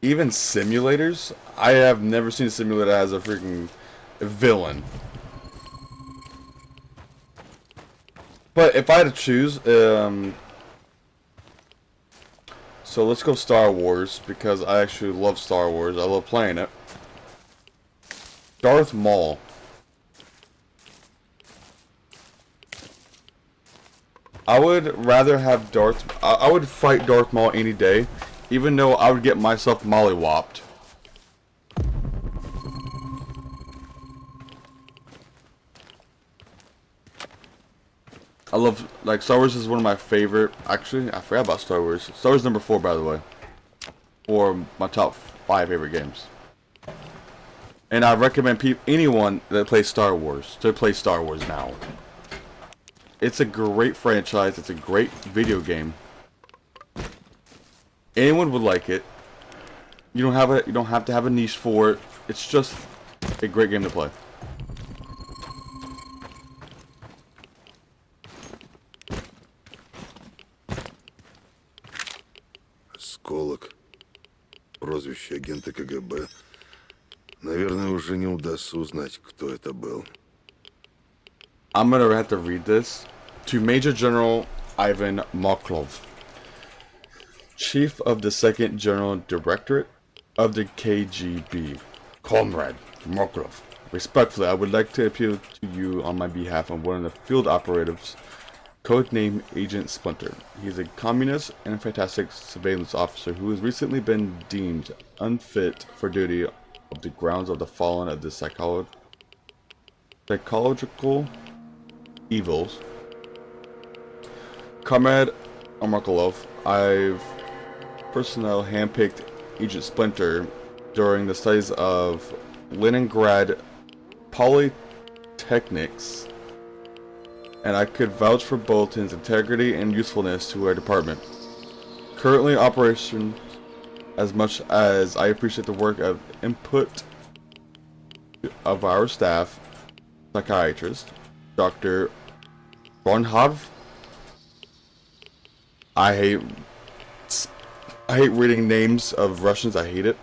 Even simulators? I have never seen a simulator that has a freaking villain. But if I had to choose, so let's go Star Wars, because I actually love Star Wars. I love playing it. Darth Maul. I would rather have I would fight Darth Maul any day, even though I would get myself mollywopped. I love, like, Star Wars is one of my favorite. Actually, I forgot about Star Wars. Star Wars number 4, by the way. Or my top 5 favorite games. And I recommend anyone that plays Star Wars to play Star Wars now. It's a great franchise. It's a great video game. Anyone would like it. You don't have to have a niche for it. It's just a great game to play. Осколок. Прозвище агента КГБ. Наверное, уже не удастся узнать, кто это был. I'm gonna have to read this. To Major General Ivan Moklov, Chief of the 2nd General Directorate of the KGB. Comrade Moklov, respectfully, I would like to appeal to you on my behalf on one of the field operatives, codenamed Agent Splinter. He's a communist and fantastic surveillance officer who has recently been deemed unfit for duty of the grounds of the fallen of the psychological evils. Comrade Armakolov, I've personnel handpicked Agent Splinter during the studies of Leningrad Polytechnics, and I could vouch for both his integrity and usefulness to our department. Currently in operation, as much as I appreciate the work of input of our staff, psychiatrist, Dr. Bornhov. I hate reading names of Russians. I hate it.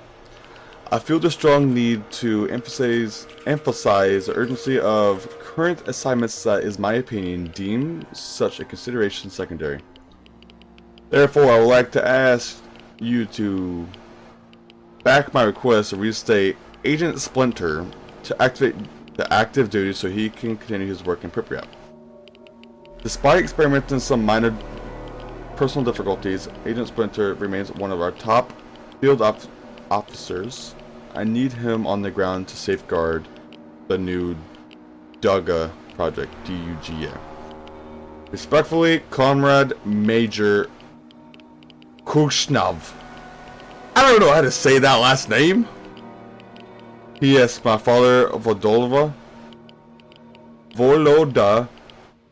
I feel the strong need to emphasize the urgency of current assignments that is my opinion deemed such a consideration secondary. Therefore, I would like to ask you to back my request to restate Agent Splinter to activate the active duty so he can continue his work in Pripyat. Despite experiencing some minor personal difficulties, Agent Splinter remains one of our top field officers. I need him on the ground to safeguard the new Duga project, D-U-G-A. Respectfully, Comrade Major Kushnov. I don't know how to say that last name. P.S. My father, Voloda,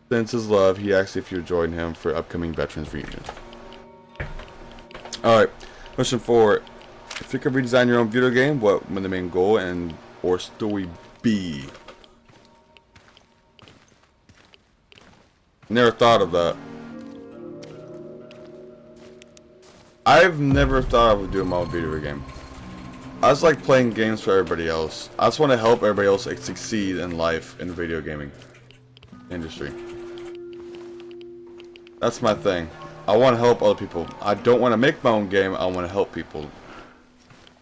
sends his love. He asks if you join him for upcoming Veterans Reunion. Alright, question 4. If you could redesign your own video game, what would the main goal and or story be? Never thought of that. I've never thought of doing my own video game. I just like playing games for everybody else. I just want to help everybody else succeed in life in the video gaming industry. That's my thing. I want to help other people. I don't want to make my own game. I want to help people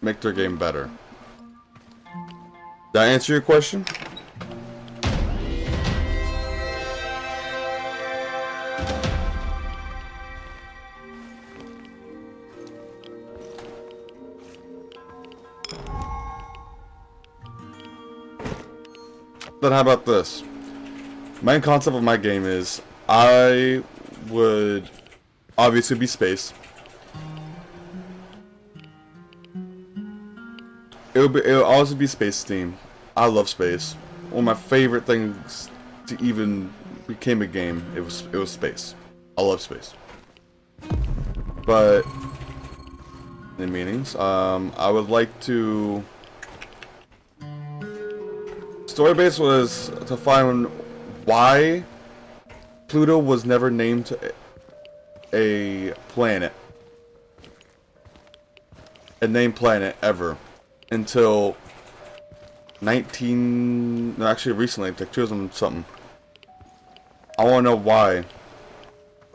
make their game better. Did that answer your question? Then how about this? Main concept of my game is I would obviously be space. It'll always be space theme. I love space. One of my favorite things to even became a game. It was space. I love space. But in meanings, I would like to. Story base was to find why Pluto was never named a planet, a named planet ever, until actually recently, like 2000 something. I want to know why.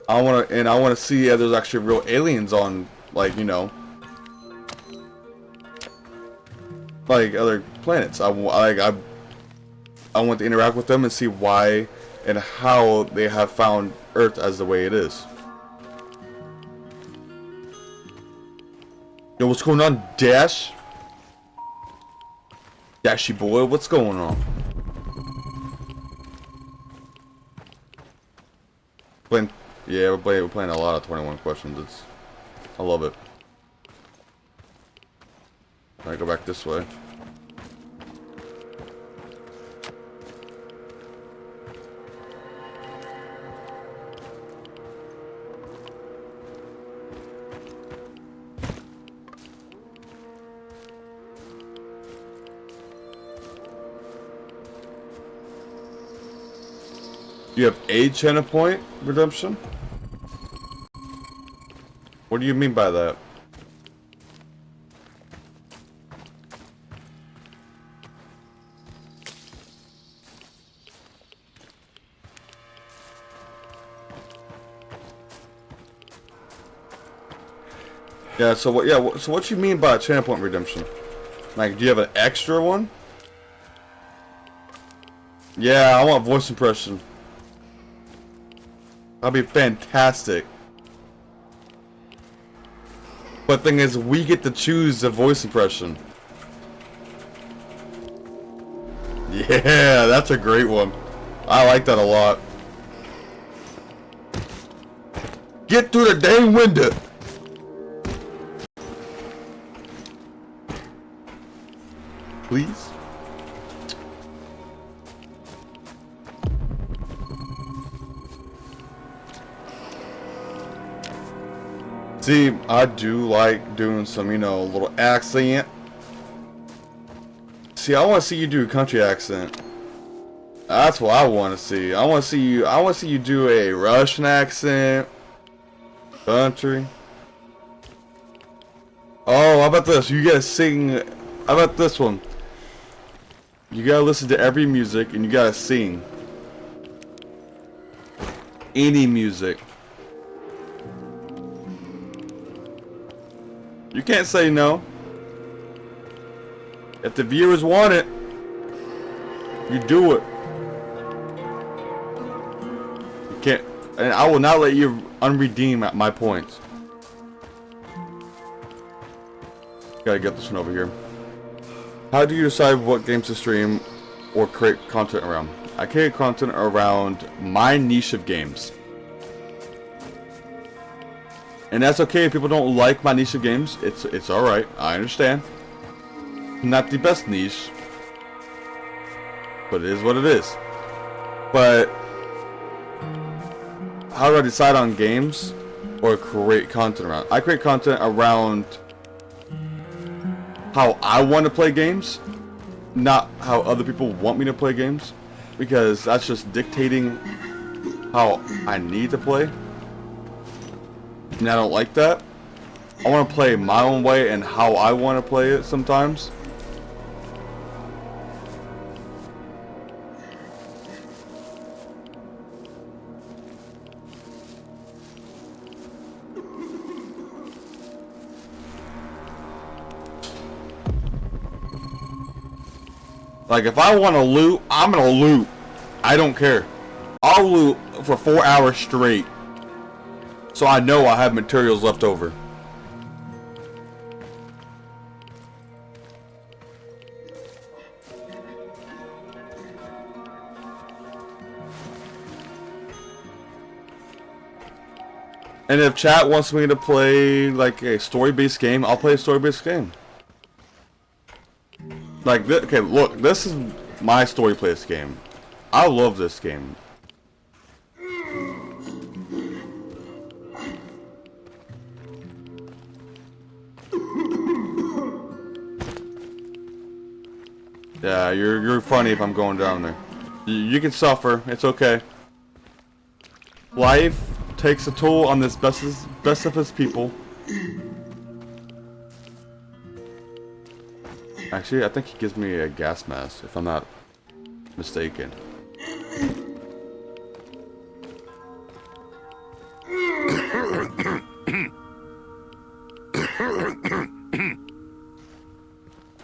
I want to see if there's actually real aliens on, like, you know, like other planets. I want to interact with them and see why and how they have found Earth as the way it is. Yo, what's going on, Dash? Dashy boy, what's going on? Yeah, we're playing a lot of 21 questions. I love it. I go back this way. You have a channel point redemption? What do you mean by that? Yeah, so what? Yeah, so what you mean by a channel point redemption? Like, do you have an extra one? Yeah, I want voice impression. That'd be fantastic. But thing is, we get to choose the voice impression. Yeah, that's a great one. I like that a lot. Get through the dang window. Please. See, I do like doing some, you know, little accent. See, I want to see you do a country accent. That's what I want to see. I want to see you do a Russian accent. Country. Oh, how about this? You gotta sing. How about this one? You gotta listen to every music and you gotta sing. Any music. You can't say no. If the viewers want it, you do it. You can't, and I will not let you unredeem my points. Gotta get this one over here. How do you decide what games to stream or create content around? I create content around my niche of games. And that's okay if people don't like my niche of games. It's alright. I understand. Not the best niche. But it is what it is. But how do I decide on games or create content around? I create content around how I want to play games, not how other people want me to play games, because that's just dictating how I need to play. And I don't like that. I want to play my own way and how I want to play it sometimes. Like, if I want to loot, I'm gonna loot. I don't care. I'll loot for 4 hours straight. So I know I have materials left over. And if chat wants me to play like a story-based game, I'll play a story-based game. Like, okay, look, this is my story-based game. I love this game. Yeah, you're funny if I'm going down there. You can suffer. It's okay. Life takes a toll on this best of its people. Actually, I think he gives me a gas mask, if I'm not mistaken.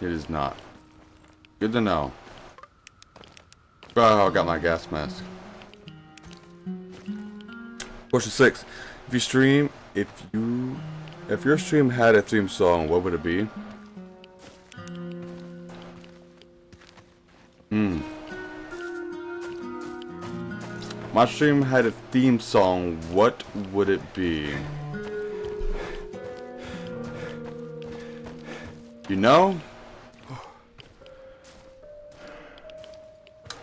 It is not. Good to know. Oh, I got my gas mask. Question 6. If your stream had a theme song, what would it be? My stream had a theme song, what would it be? You know?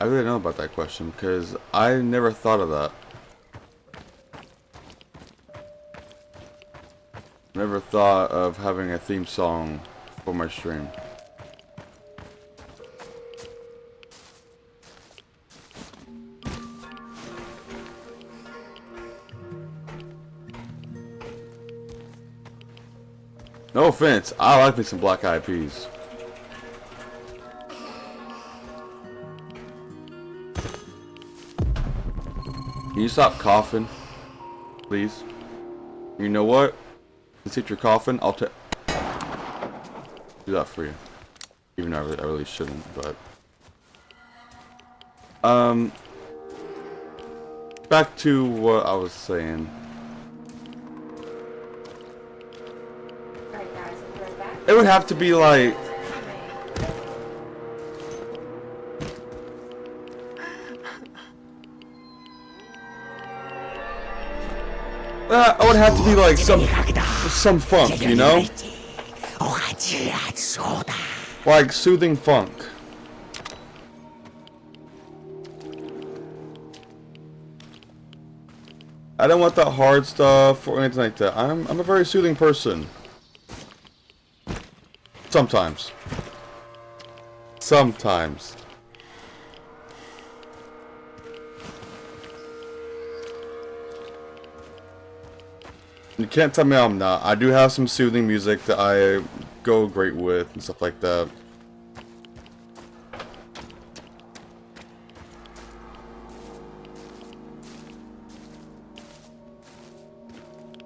I really know about that question because I never thought of that. Never thought of having a theme song for my stream. No offense, I like me some Black Eyed Peas. Can you stop coughing, please? You know what? Since you're coughing, I'll do that for you. Even though I really shouldn't, but back to what I was saying. It would have to be like I would have to be like some funk, you know? Like soothing funk. I don't want that hard stuff or anything like that. I'm a very soothing person. Sometimes. Sometimes. You can't tell me I'm not. I do have some soothing music that I go great with and stuff like that.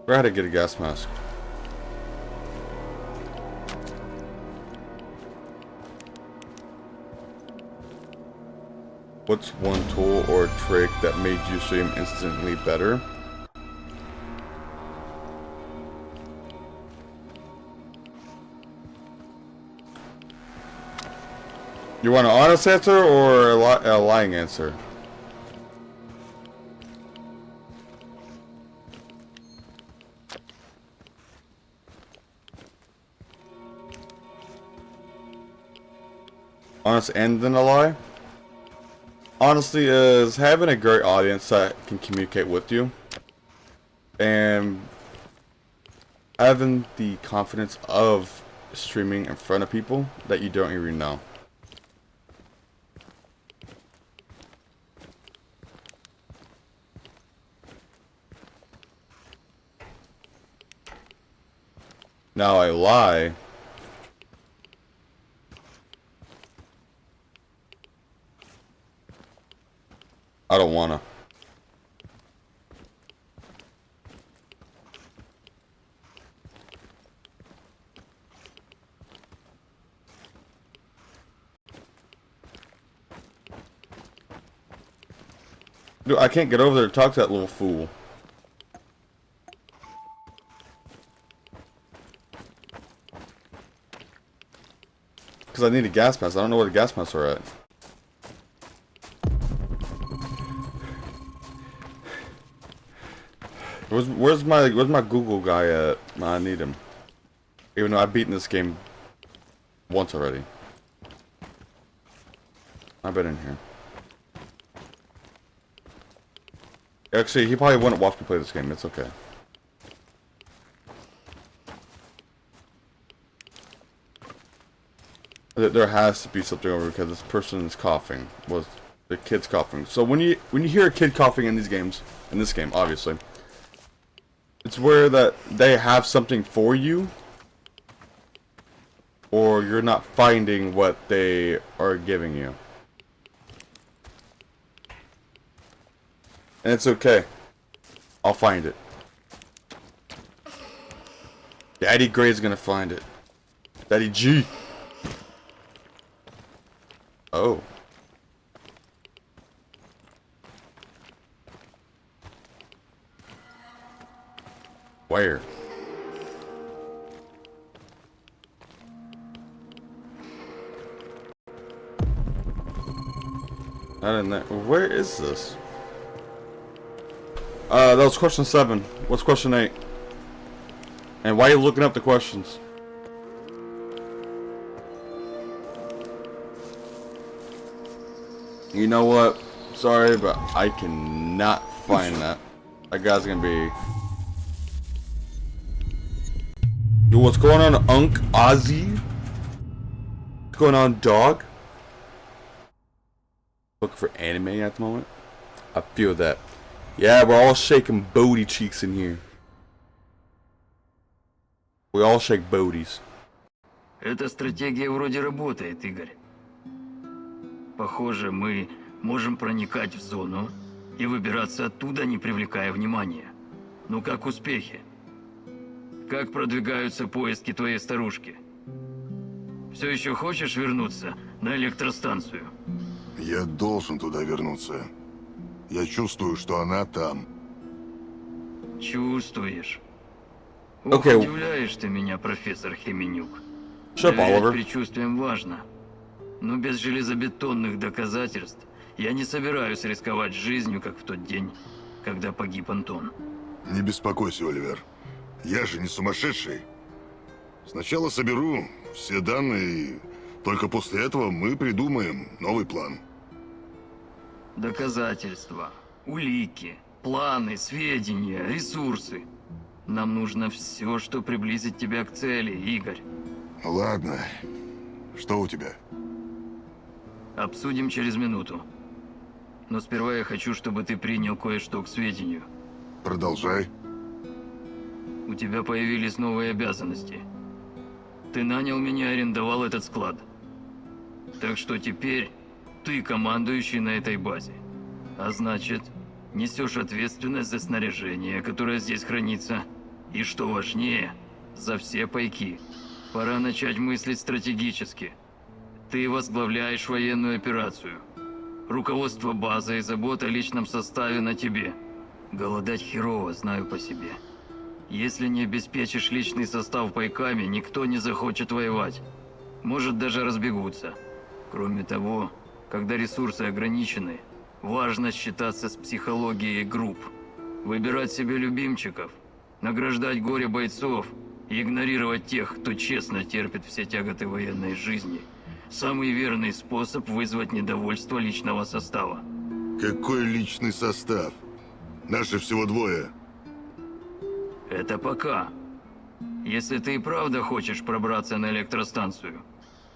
I had to get a gas mask. What's one tool or trick that made you stream instantly better? You want an honest answer or a lying answer? Honest and then a lie? Honestly, is having a great audience that can communicate with you and having the confidence of streaming in front of people that you don't even know. Now I lie. I don't wanna. Dude, I can't get over there to talk to that little fool. Because I need a gas mask. I don't know where the gas masks are at. Where's my Google guy at? I need him. Even though I've beaten this game once already. I've been in here. Actually, he probably wouldn't watch me play this game. It's okay. There has to be something over because this person is coughing. Was the kid's coughing? So when you hear a kid coughing in these games, in this game, obviously, it's where that they have something for you, or you're not finding what they are giving you, and it's okay. I'll find it. Daddy Gray's gonna find it. Daddy G. Oh. Where? Not in there. Where is this? That was question 7. What's question 8? And why are you looking up the questions? You know what? Sorry, but I cannot find that. That guy's gonna be... Yo, what's going on, Unk Ozzy? What's going on, dog? Looking for anime at the moment? I feel that. Yeah, we're all shaking booty cheeks in here. We all shake booties. Эта стратегия вроде работает, Игорь. Похоже, мы можем проникать в зону и выбираться оттуда, не привлекая внимания. Ну как успехи? Как продвигаются поиски твоей старушки? Все еще хочешь вернуться на электростанцию? Я должен туда вернуться. Я чувствую, что она там. Чувствуешь? Okay. Ох, удивляешь ты меня, профессор Хеменюк. Shut up, Доверять Oliver. предчувствиям важно. Но без железобетонных доказательств я не собираюсь рисковать жизнью, как в тот день, когда погиб Антон. Не беспокойся, Оливер. Я же не сумасшедший. Сначала соберу все данные, и только после этого мы придумаем новый план. Доказательства, улики, планы, сведения, ресурсы. Нам нужно все, что приблизит тебя к цели, Игорь. Ладно. Что у тебя? Обсудим через минуту. Но сперва я хочу, чтобы ты принял кое-что к сведению. Продолжай. У тебя появились новые обязанности. Ты нанял меня и арендовал этот склад. Так что теперь ты командующий на этой базе. А значит, несешь ответственность за снаряжение, которое здесь хранится. И что важнее, за все пайки. Пора начать мыслить стратегически. Ты возглавляешь военную операцию. Руководство базы и забота о личном составе на тебе. Голодать херово, знаю по себе. Если не обеспечишь личный состав пайками, никто не захочет воевать. Может, даже разбегутся. Кроме того, когда ресурсы ограничены, важно считаться с психологией групп. Выбирать себе любимчиков, награждать горе бойцов и игнорировать тех, кто честно терпит все тяготы военной жизни. Самый верный способ вызвать недовольство личного состава. Какой личный состав? Наши всего двое. Это пока. Если ты и правда хочешь пробраться на электростанцию,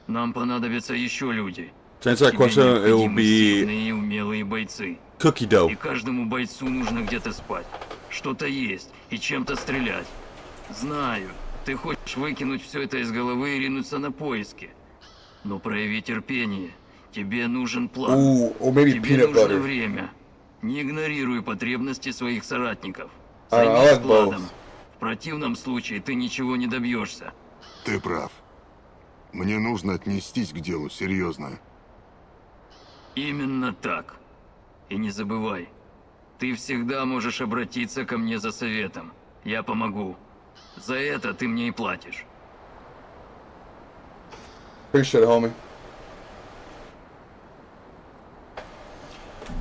нам понадобятся еще люди. To answer that Тебе question, it will необходимы be сильные и умелые бойцы. cookie dough. И каждому бойцу нужно где-то спать, что-то есть и чем-то стрелять. Знаю, ты хочешь выкинуть все это из головы и ринуться на поиски. Но прояви терпение. Тебе нужен план. Ooh, or maybe Тебе peanut нужно butter. время. Не игнорируй потребности своих соратников. I Займись like планом. both. В противном случае ты ничего не добьешься. Ты прав. Мне нужно отнестись к делу серьезно. Именно так. И не забывай, ты всегда можешь обратиться ко мне за советом. Я помогу. За это ты мне и платишь. Appreciate it, homie.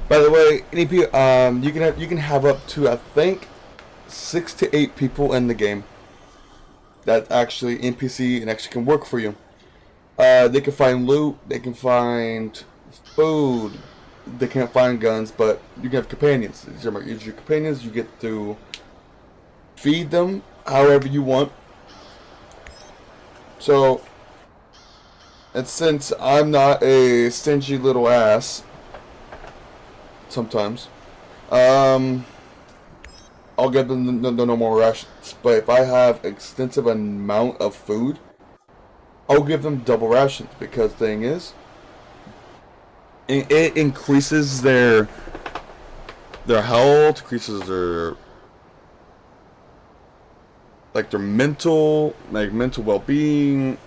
By the way, NEP, you can have up to, I think, 6 to 8 people in the game that actually NPC and actually can work for you. They can find loot, they can find food, they can't find guns, but you can have companions. These are your companions. You get to feed them however you want. So, and since I'm not a stingy little ass, sometimes, I'll give them no more rations. But if I have extensive amount of food, I'll give them double rations, because the thing is, it increases their health, increases their mental well-being.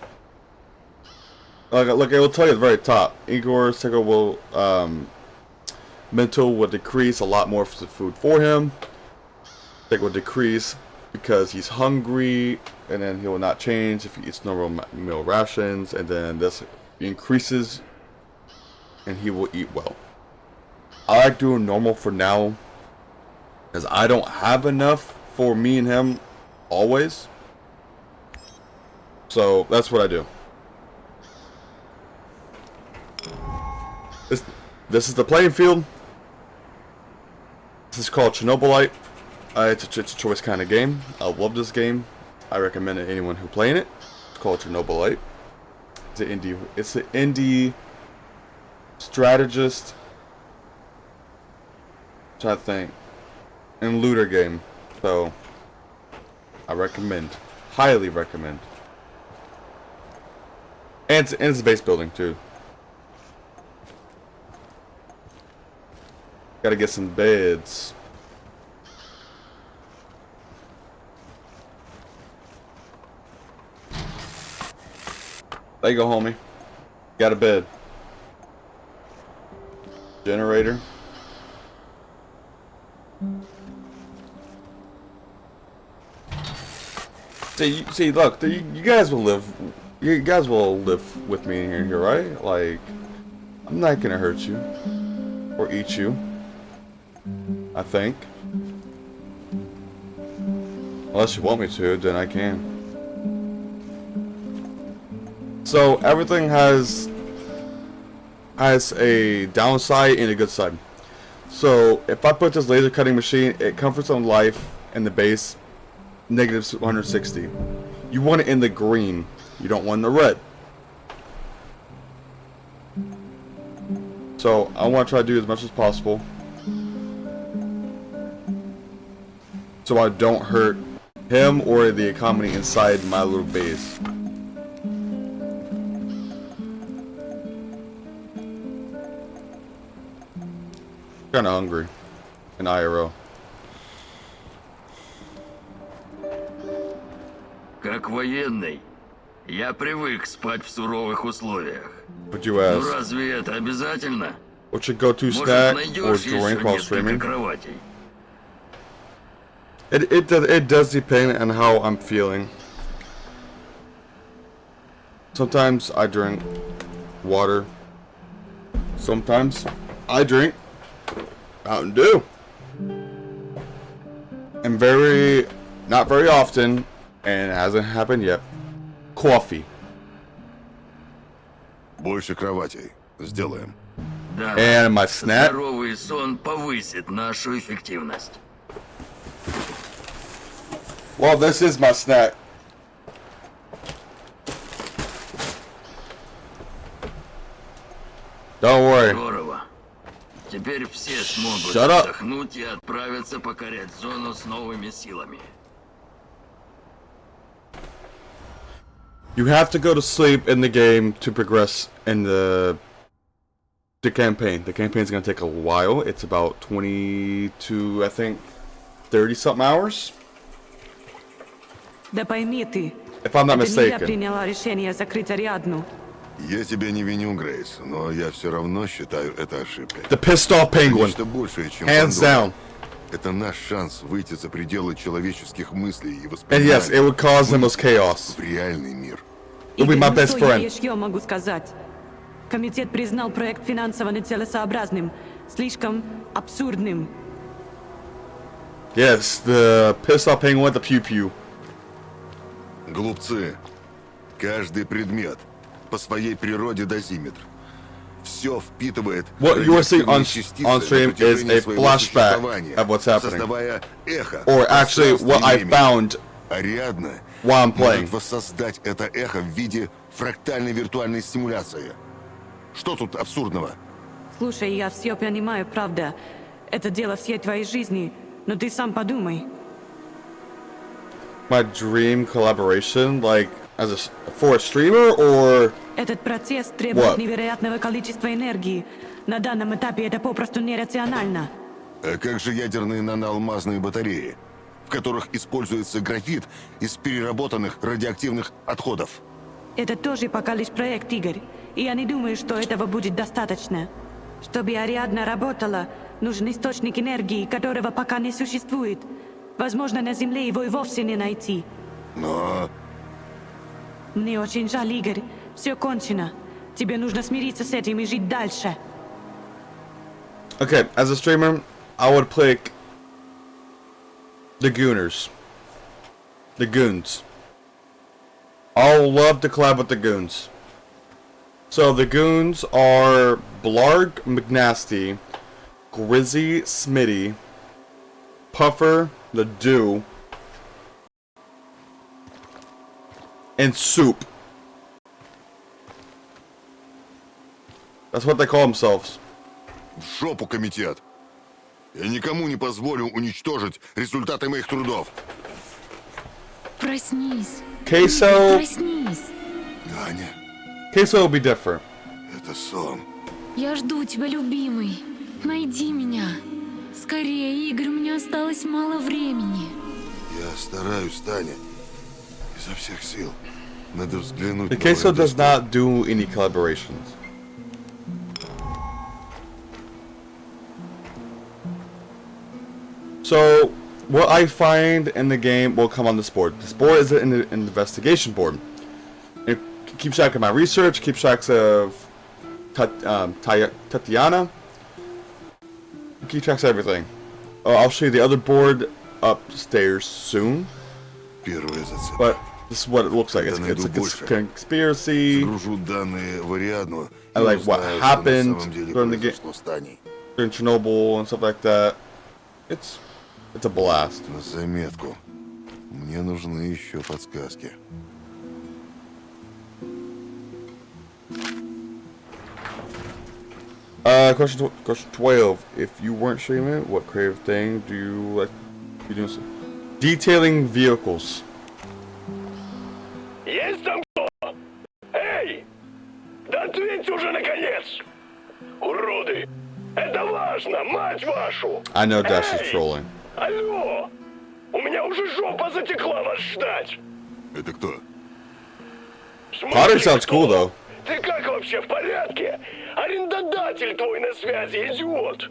Like I will tell you at the very top, Igor's cycle will mental will decrease a lot more food for him. It will decrease because he's hungry, and then he will not change if he eats normal meal rations, and then this increases, and he will eat well. I like doing normal for now, as I don't have enough for me and him always. So that's what I do. This is the playing field. This is called Chernobylite. It's a choice kind of game. I love this game. I recommend it to anyone who playing it. It's called Chernobylite. It's an indie strategist. I'm trying to think. And looter game. So I recommend. Highly recommend. And it's base building too. Gotta get some beds. There you go, homie. Got a bed. Generator. See, look, you guys will live. You guys will live with me in here, right? Like, I'm not gonna hurt you or eat you. I think. Unless you want me to, then I can. So everything has a downside and a good side. So if I put this laser cutting machine, it comforts on life in the base negative 160. You want it in the green. You don't want the red. So I want to try to do as much as possible, so I don't hurt him or the economy inside my little base. Kinda hungry in IRO. Как военный, я привык спать в суровых условиях. But you Ну asked. разве это обязательно? What's your go-to Может, snack or найдешь drink еще while несколько streaming? кроватей. It does depend on how I'm feeling. Sometimes I drink water. Sometimes I drink Mountain Dew. And not very often, and it hasn't happened yet, coffee. Больше кроватей. Сделаем. Да. And my snack. Здоровый сон повысит нашу эффективность. Well, this is my snack. Don't worry. Здорово. Теперь все смогут Shut up. отдохнуть и отправиться покорять зону с новыми силами. You have to go to sleep in the game to progress in the campaign. The campaign's gonna take a while. It's about 22, I think, 30 something hours. Да пойми ты, If I'm not это не я mistaken. приняла решение закрыть Ариадну. Я тебя не виню, Грейс, но я все равно считаю это ошибкой. The pissed off penguin. Нечто большее, чем Hands Пандора. down. Это наш шанс выйти за пределы человеческих мыслей и And восприятий. yes, it would cause the most chaos. В реальный мир. You'll be my Игорь, best ну что я friend. еще могу сказать? Комитет признал проект финансово нецелесообразным, слишком абсурдным. Yes, the pissed off penguin with the pew pew. Глупцы. Каждый предмет по своей природе дозиметр. Все впитывает What you are seeing on частицы on на stream is протяжении a своего flashback существования, of what's happening. создавая эхо. Or actually, пространства what и I времени. found Ариадна while I'm playing. может воссоздать это эхо в виде фрактальной виртуальной стимуляции. Что тут абсурдного? Слушай, я все понимаю, правда. Это дело всей твоей жизни, но ты сам подумай. My dream collaboration, like for a streamer, or Этот процесс требует What? невероятного количества энергии. На данном этапе это попросту нерационально. А как же ядерные наноалмазные батареи, в которых используется графит из переработанных радиоактивных отходов? Это тоже пока лишь проект, Игорь. И я не думаю, что этого будет достаточно. Чтобы Ариадна работала, нужен источник энергии, которого пока не существует. Возможно, на Земле его и вовсе не найти. Но... Мне очень жаль, Игорь. Все кончено. Тебе нужно смириться с этим и жить дальше. okay, as a streamer, I would pick the Gooners, the Goons. I'll love to collab with the Goons. So the Goons are Blarg McNasty, Grizzy Smitty, Puffer the Dew, and Soup. That's what they call themselves. В жопу, комитет! Я никому не позволю уничтожить результаты моих трудов. Проснись. Queso, Проснись. Аня, Queso will be different. это сон. Я жду тебя, любимый. Найди меня. Скорее, Игорь, у меня осталось мало времени. Я стараюсь, Таня. Изо всех сил. Надо взглянуть The на Queso мою does доску. not do any collaborations. So, what I find in the game will come on this board. This board is an investigation board. It keeps track of my research, keeps track of Tatiana. Keep track of everything. I'll show you the other board upstairs soon. Первая зацепка. But this is what it looks like. Я It's найду like a больше. conspiracy. Загружу данные в Ариадну и I like what узнаю, happened что на самом деле during the произошло с Таней. during Chernobyl and stuff like that. It's a blast. На заметку. Мне нужны еще подсказки. Question 12. If you weren't streaming, what creative thing do you like? You doing detailing vehicles. Есть там кто? Эй! Да ответьте уже, наконец! Уроды! Это важно, мать вашу! I know Dash is Эй! trolling. Алло! У меня уже жопа затекла вас ждать! Это кто? В смысле, Potter sounds кто? cool though. Ты как вообще, в порядке? Арендодатель твой на связи, идиот!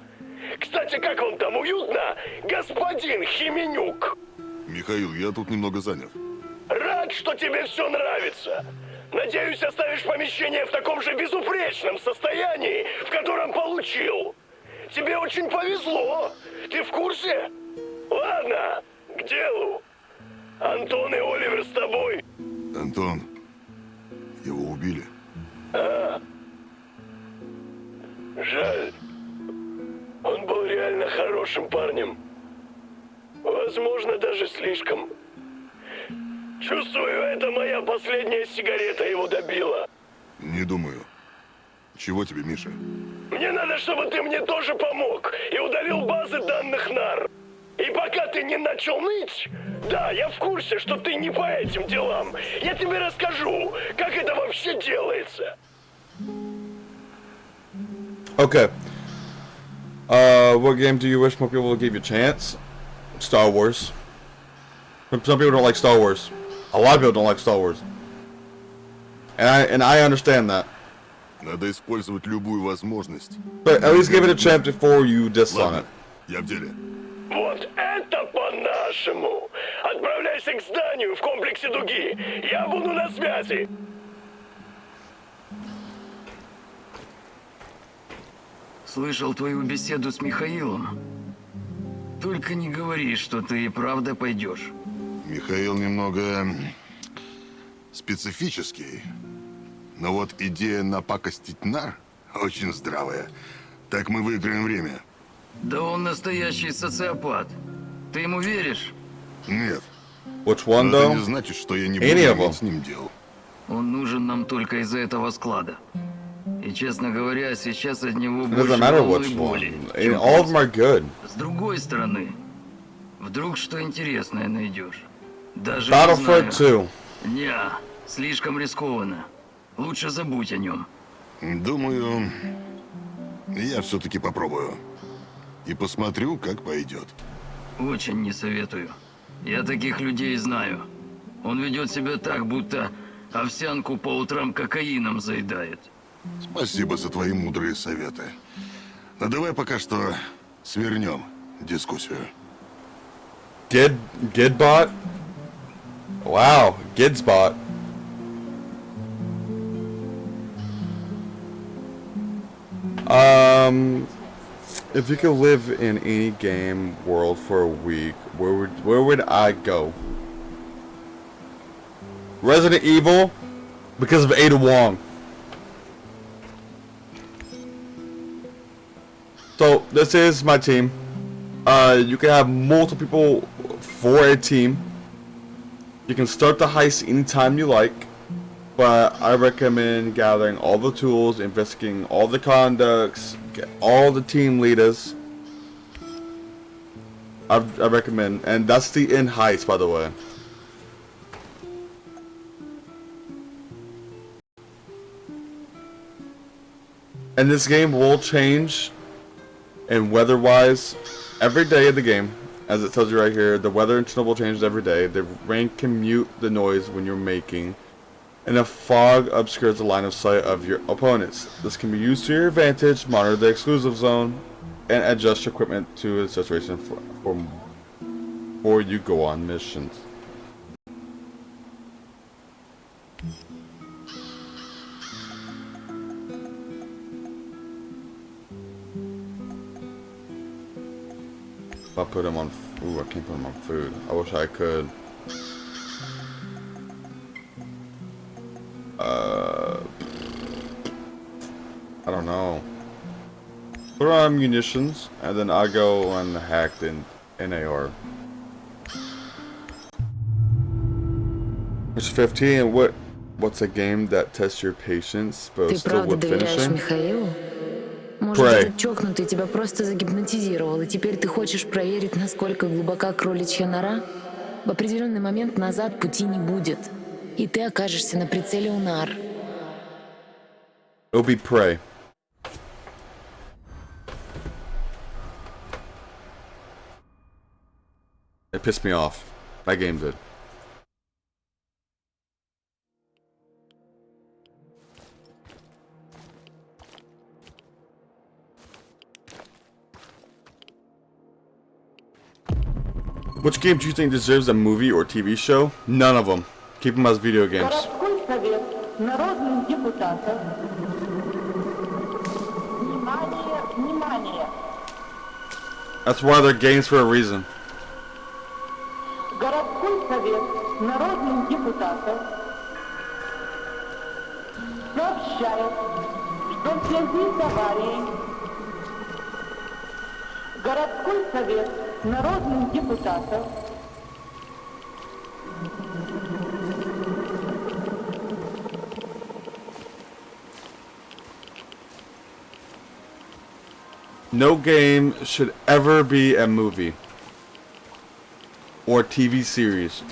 Кстати, как вам там, уютно, господин Хименюк? Михаил, я тут немного занят. Рад, что тебе все нравится. Надеюсь, оставишь помещение в таком же безупречном состоянии, в котором получил. Тебе очень повезло. Ты в курсе? Ладно, к делу. Антон и Оливер с тобой. Антон, его убили. Жаль. Он был реально хорошим парнем. Возможно, даже слишком. Чувствую, это моя последняя сигарета его добила. Не думаю. Чего тебе, Миша? Мне надо, чтобы ты мне тоже помог и удалил базы данных НАР. И пока ты не начал ныть, да, я в курсе, что ты не по этим делам. Я тебе расскажу, как это вообще делается. Okay. What game do you wish more people gave you a chance? Star Wars. Some people don't like Star Wars. A lot of people don't like Star Wars. And I understand that. Надо использовать любую возможность. But at least give it a chance before you diss on it. Ладно, я в деле. Вот это по-нашему. Отправляйся к зданию в комплексе Дуги. Я буду на связи. Слышал твою беседу с Михаилом. Только не говори, что ты и правда пойдешь. Михаил немного специфический. Но вот идея напакостить НАР очень здравая. Так мы выиграем время. Да он настоящий социопат. Ты ему веришь? Нет. Which one, Но это though? не значит, что я не буду Any of them. иметь с ним дел. Он нужен нам только из-за этого склада. И, честно говоря, сейчас от него It больше doesn't matter волны which боли, one. чем All of them пользы. are good. С другой стороны, вдруг что интересное найдешь. Даже не Battlefront знаю. 2. Неа, слишком рискованно. Лучше забудь о нем. Думаю, я все-таки попробую. И посмотрю, как пойдет. Очень не советую. Я таких людей знаю. Он ведет себя так, будто овсянку по утрам кокаином заедает. Спасибо за твои мудрые советы. Но давай пока что свернем дискуссию. Gidbot? Wow, Gidsbot. If you could live in any game world for a week, where would I go? Resident Evil, because of Ada Wong. So this is my team. You can have multiple people for a team. You can start the heist anytime you like, but I recommend gathering all the tools, investigating all the conducts, get all the team leaders. I recommend, and that's the end heist, by the way. And this game will change, and weather-wise, every day of the game. As it tells you right here, the weather in Chernobyl changes every day. The rain can mute the noise when you're making, and the fog obscures the line of sight of your opponents. This can be used to your advantage, monitor the exclusive zone, and adjust your equipment to the situation before you go on missions. If I put him on, ooh, I can't put him on food. I wish I could. I don't know. Put on munitions, and then I go and hack the NAR. It's 15. What's a game that tests your patience, but Ты still правда with доверяешь finishing? Михаилу? Может, Pray. этот чокнутый тебя просто загипнотизировал, и теперь ты хочешь проверить, насколько глубока кроличья нора? В определенный момент назад пути не будет, и ты окажешься на прицеле у нар. It'll be Prey. It pissed me off. That game did. Which game do you think deserves a movie or TV show? None of them. Keep them as video games. Городской совет народных депутатов. Внимание, внимание. That's why they're games for a reason. Городской совет народных депутатов сообщает, что в связи с аварией городской совет народных депутатов No game should ever be a movie or TV series.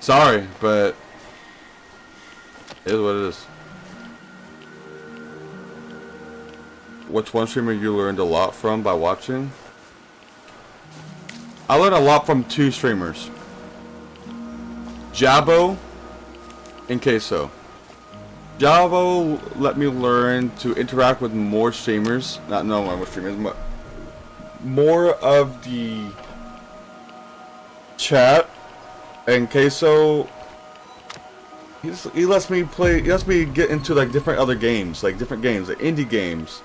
Sorry, but it is what it is. What's one streamer you learned a lot from by watching? I learned a lot from two streamers, Jabo and Queso. Jabo let me learn to interact with more streamers, not knowing what streamers, but more of the chat. And Queso, he lets me play. He lets me get into like different other games, like different games, like indie games,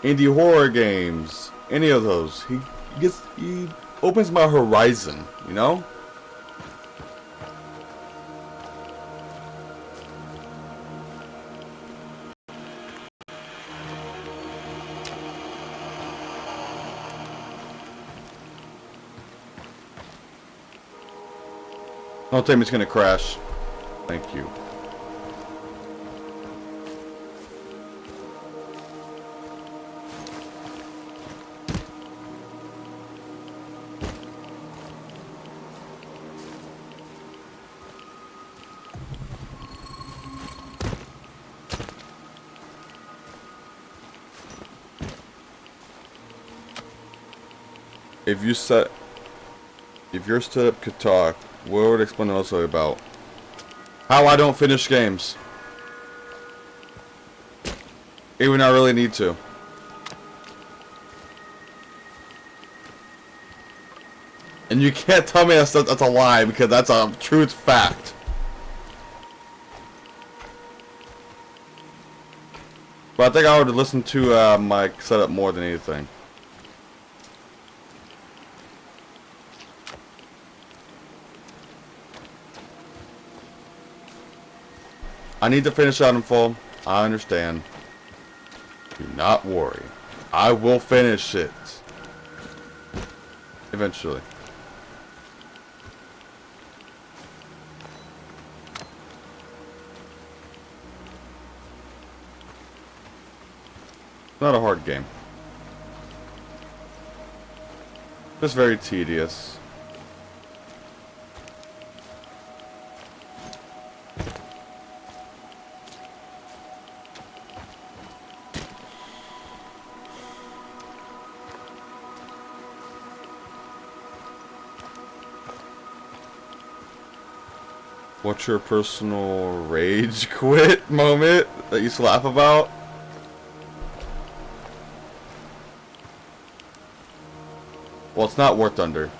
indie horror games, any of those. He opens my horizon, you know. Don't tell me it's gonna crash. Thank you. If your setup could talk, what would explain also about how I don't finish games, even I really need to. And you can't tell me that's a lie, because that's a truth fact. But I think I would listen to my setup more than anything. I need to finish Itemfall. I understand. Do not worry. I will finish it. Eventually. Not a hard game. Just very tedious. What's your personal rage quit moment that you used to laugh about? Well, it's not War Thunder.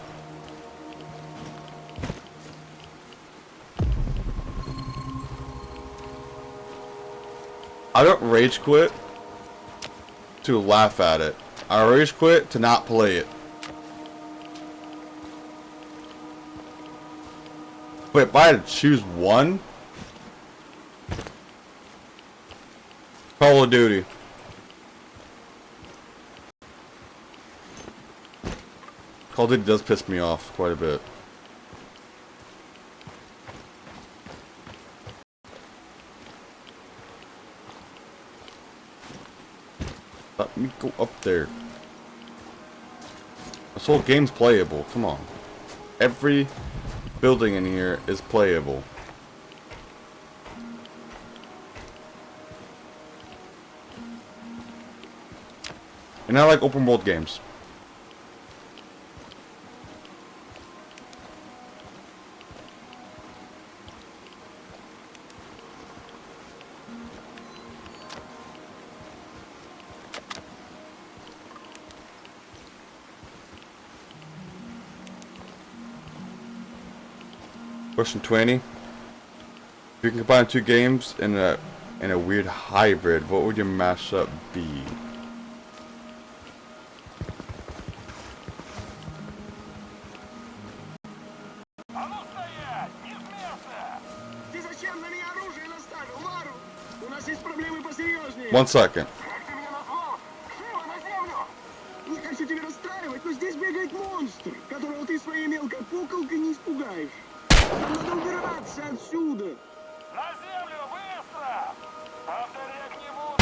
I don't rage quit to laugh at it. I rage quit to not play it. But if I had to choose one, Call of Duty. Call of Duty does piss me off quite a bit. Let me go up there. This whole game's playable. Come on. Every building in here is playable. And I like open world games. Question 20. If you can combine two games in a weird hybrid, what would your mashup be? Ты зачем на меня оружие наставил, Лару? У нас есть проблемы посерьезнее. 1 second. Как ты меня назвал? Живо на землю! Не хочу тебя расстраивать, но здесь бегает монстр, которого ты своей мелкой пуколкой не испугаешь. Нам надо убираться отсюда. На землю, быстро! Повторять не буду.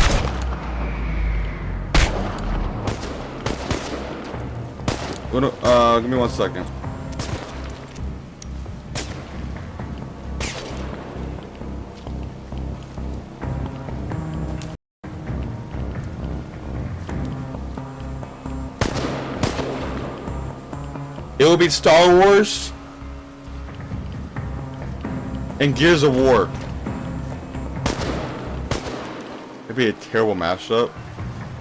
Give me 1 second. It will be Star Wars and Gears of War. It'd be a terrible mashup,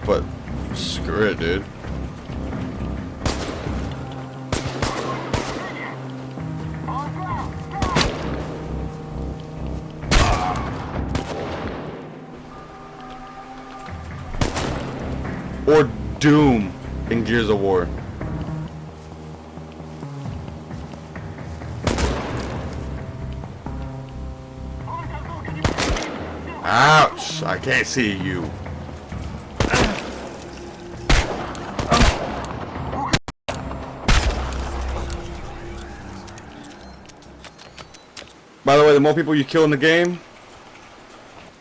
but screw it, dude. Or Doom in Gears of War. Ouch! I can't see you. By the way, the more people you kill in the game,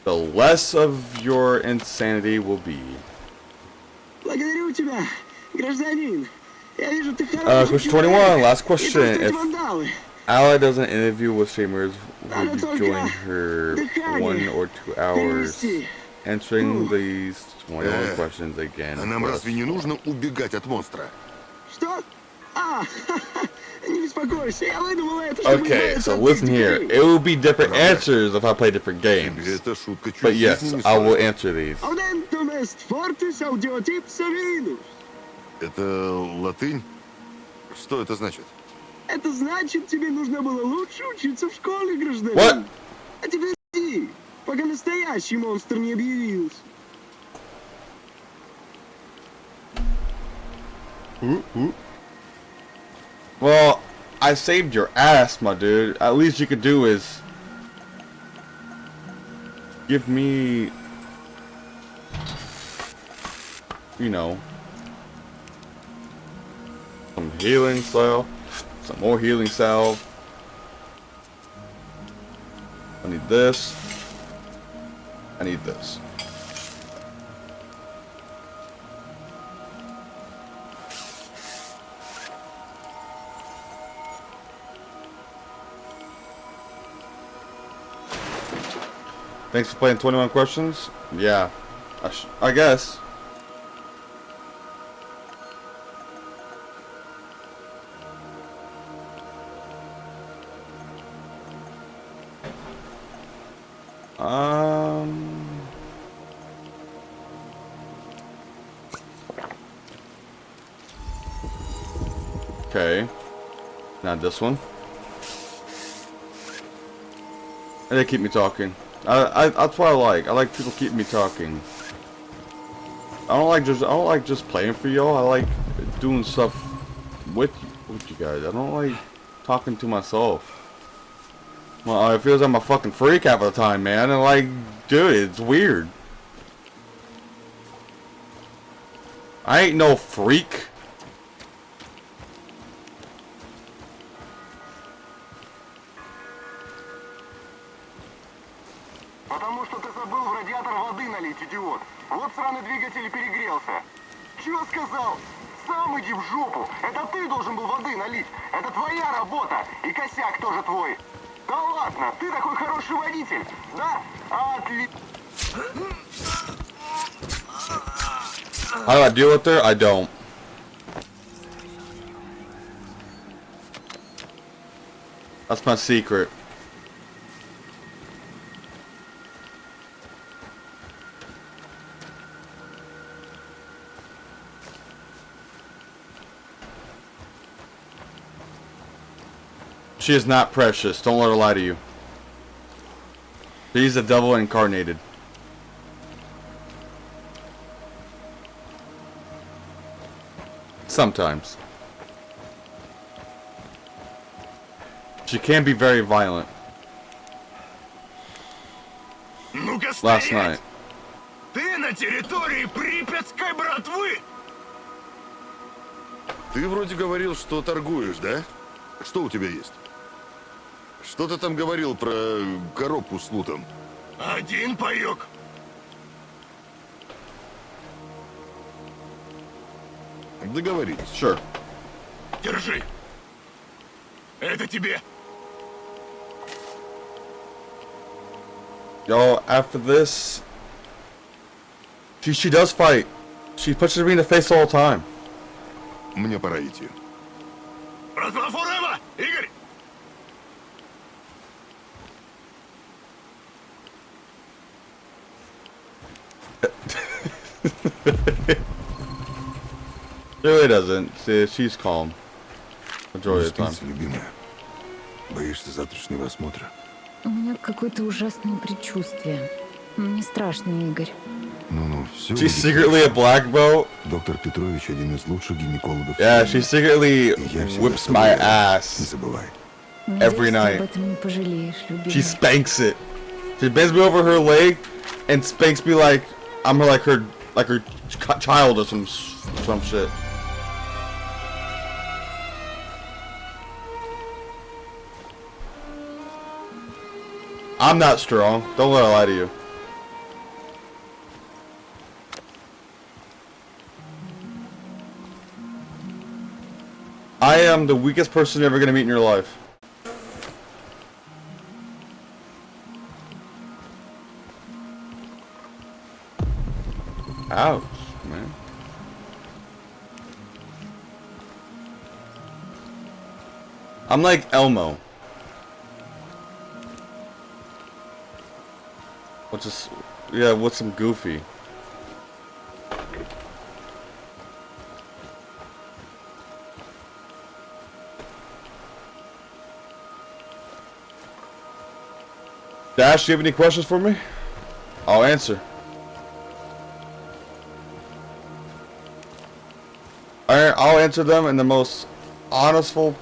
the less of your insanity will be. Благодарю тебя, гражданин. Я вижу, ты хороший Question человек. 21, last И question. тут эти If вандалы. Ally does an interview with streamers, would you только join her дыхание 1 or 2 hours? перевести. Answering these 21 questions again. А нам plus разве не нужно убегать от монстра? Что? А, не беспокойся, я выдумала это, чтобы Okay, избавиться so от listen этих here. детей. It will be different answers if I play different games. Эта шутка чуть But жизни yes, не I will стоит. answer these. Audendum est fortis audiotipsa vinus. Это латынь? Что это значит? Это значит, тебе нужно было лучше учиться в школе, гражданин. What? А теперь иди, пока настоящий монстр не объявился. Well, I saved your ass, my dude. At least you could do is give me, you know, some healing salve, some more healing salve. I need this. I need this. Thanks for playing 21 questions. Yeah, I guess. Okay. Now this one. And they keep me talking. That's what I like. I like people keep me talking. I don't like just playing for y'all. I like doing stuff with you guys. I don't like talking to myself. Well, it feels like I'm a fucking freak half of the time, man. And like, dude, it's weird. I ain't no freak. Потому что ты забыл в радиатор воды налить, идиот. Вот сраный двигатель и перегрелся. Чего сказал? Сам иди в жопу. Это ты должен был воды налить. Это твоя работа. И косяк тоже твой. Да ладно, ты такой хороший водитель. Да? Отлично. How do I deal with her? I don't. That's my secret. She is not precious. Don't let her lie to you. She's the devil incarnated. Sometimes. She can be very violent. Last night. Ты на территории припятской братвы! Ты вроде говорил, что торгуешь, да? Что у тебя есть? Что ты там говорил про коробку с лутом? Один паёк. Договорились. Sure. Держи. Это тебе. Yo, after this, she does fight. She punches me in the face all the time. Мне пора идти. Братва Форева! Игорь! She really doesn't. She's calm. Majority of the time. Спится, любимая. Боишься завтрашнего осмотра? У меня какое-то ужасное предчувствие. Мне страшно, Игорь. Ну, все. She's secretly a black belt. Доктор Петрович один из лучших гинекологов. Yeah, she secretly whips my Не ass забывай. every Надеюсь, ты night. об этом не пожалеешь, любимый. She spanks it. She bends me over her leg and spanks me like I'm her child or some shit. I'm not strong. Don't let her lie to you. I am the weakest person you're ever gonna meet in your life. Ouch, man. I'm like Elmo. Which is, yeah, with some Goofy. Dash, do you have any questions for me? I'll answer. I'll answer them in the most honestful,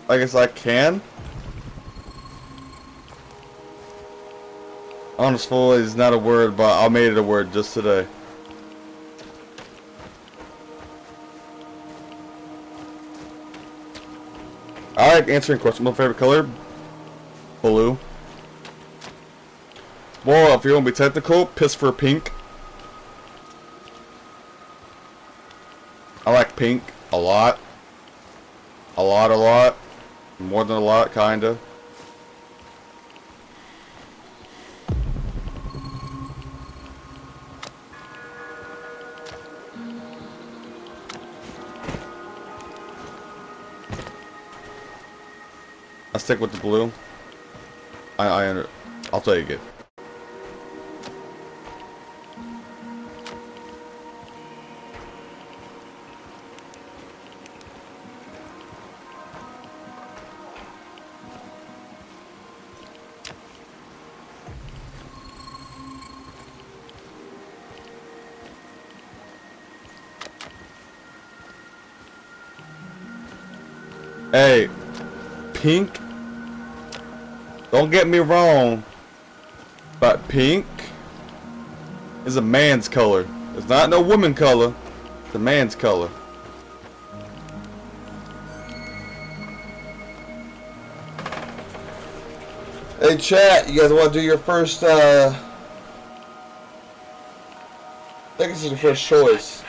I guess I can. Honestful is not a word, but I made it a word just today. I like answering questions. My favorite color? Blue. Well, if you want to be technical, piss for pink. I like pink a lot. A lot. More than a lot, kinda. I stick with the blue. I'll take it. Hey, pink. Don't get me wrong, but pink is a man's color. It's not no woman color. It's a man's color. Hey chat, you guys want to do your first, I think this is your first choice.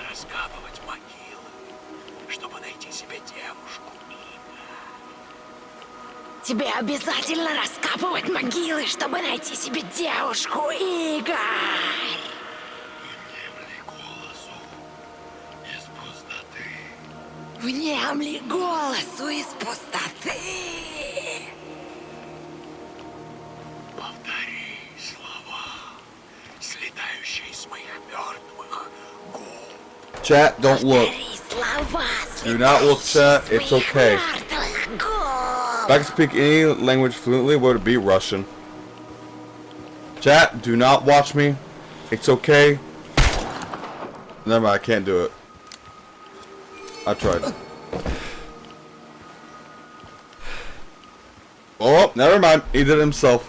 Тебе обязательно раскапывать могилы, чтобы найти себе девушку, Игорь! Внемли голосу из пустоты! Повтори слова, слетающие с моих мертвых губ. Chat, don't look. Слова, Do not look, chat. It's okay. мертвых If I could speak any language fluently, what would it be? Russian. Chat, do not watch me. It's okay. Never mind, I can't do it. I tried. Oh, never mind. He did it himself.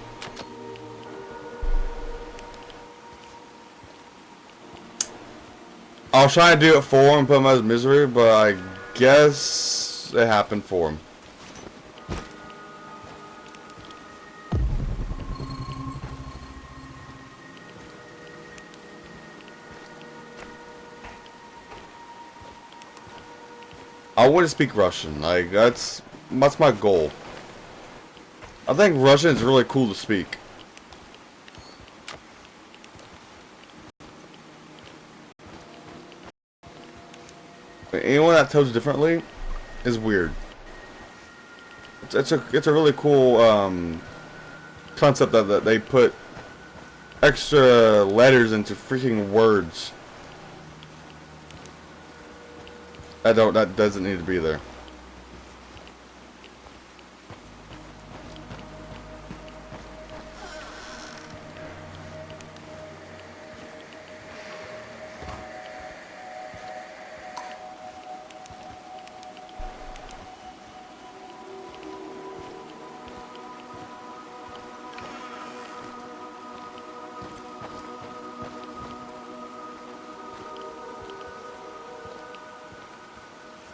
I was trying to do it for him, put him out of misery, but I guess it happened for him. I want to speak Russian. Like that's my goal. I think Russian is really cool to speak. Anyone that tells you differently is weird. It's a really cool concept that they put extra letters into freaking words. That doesn't need to be there.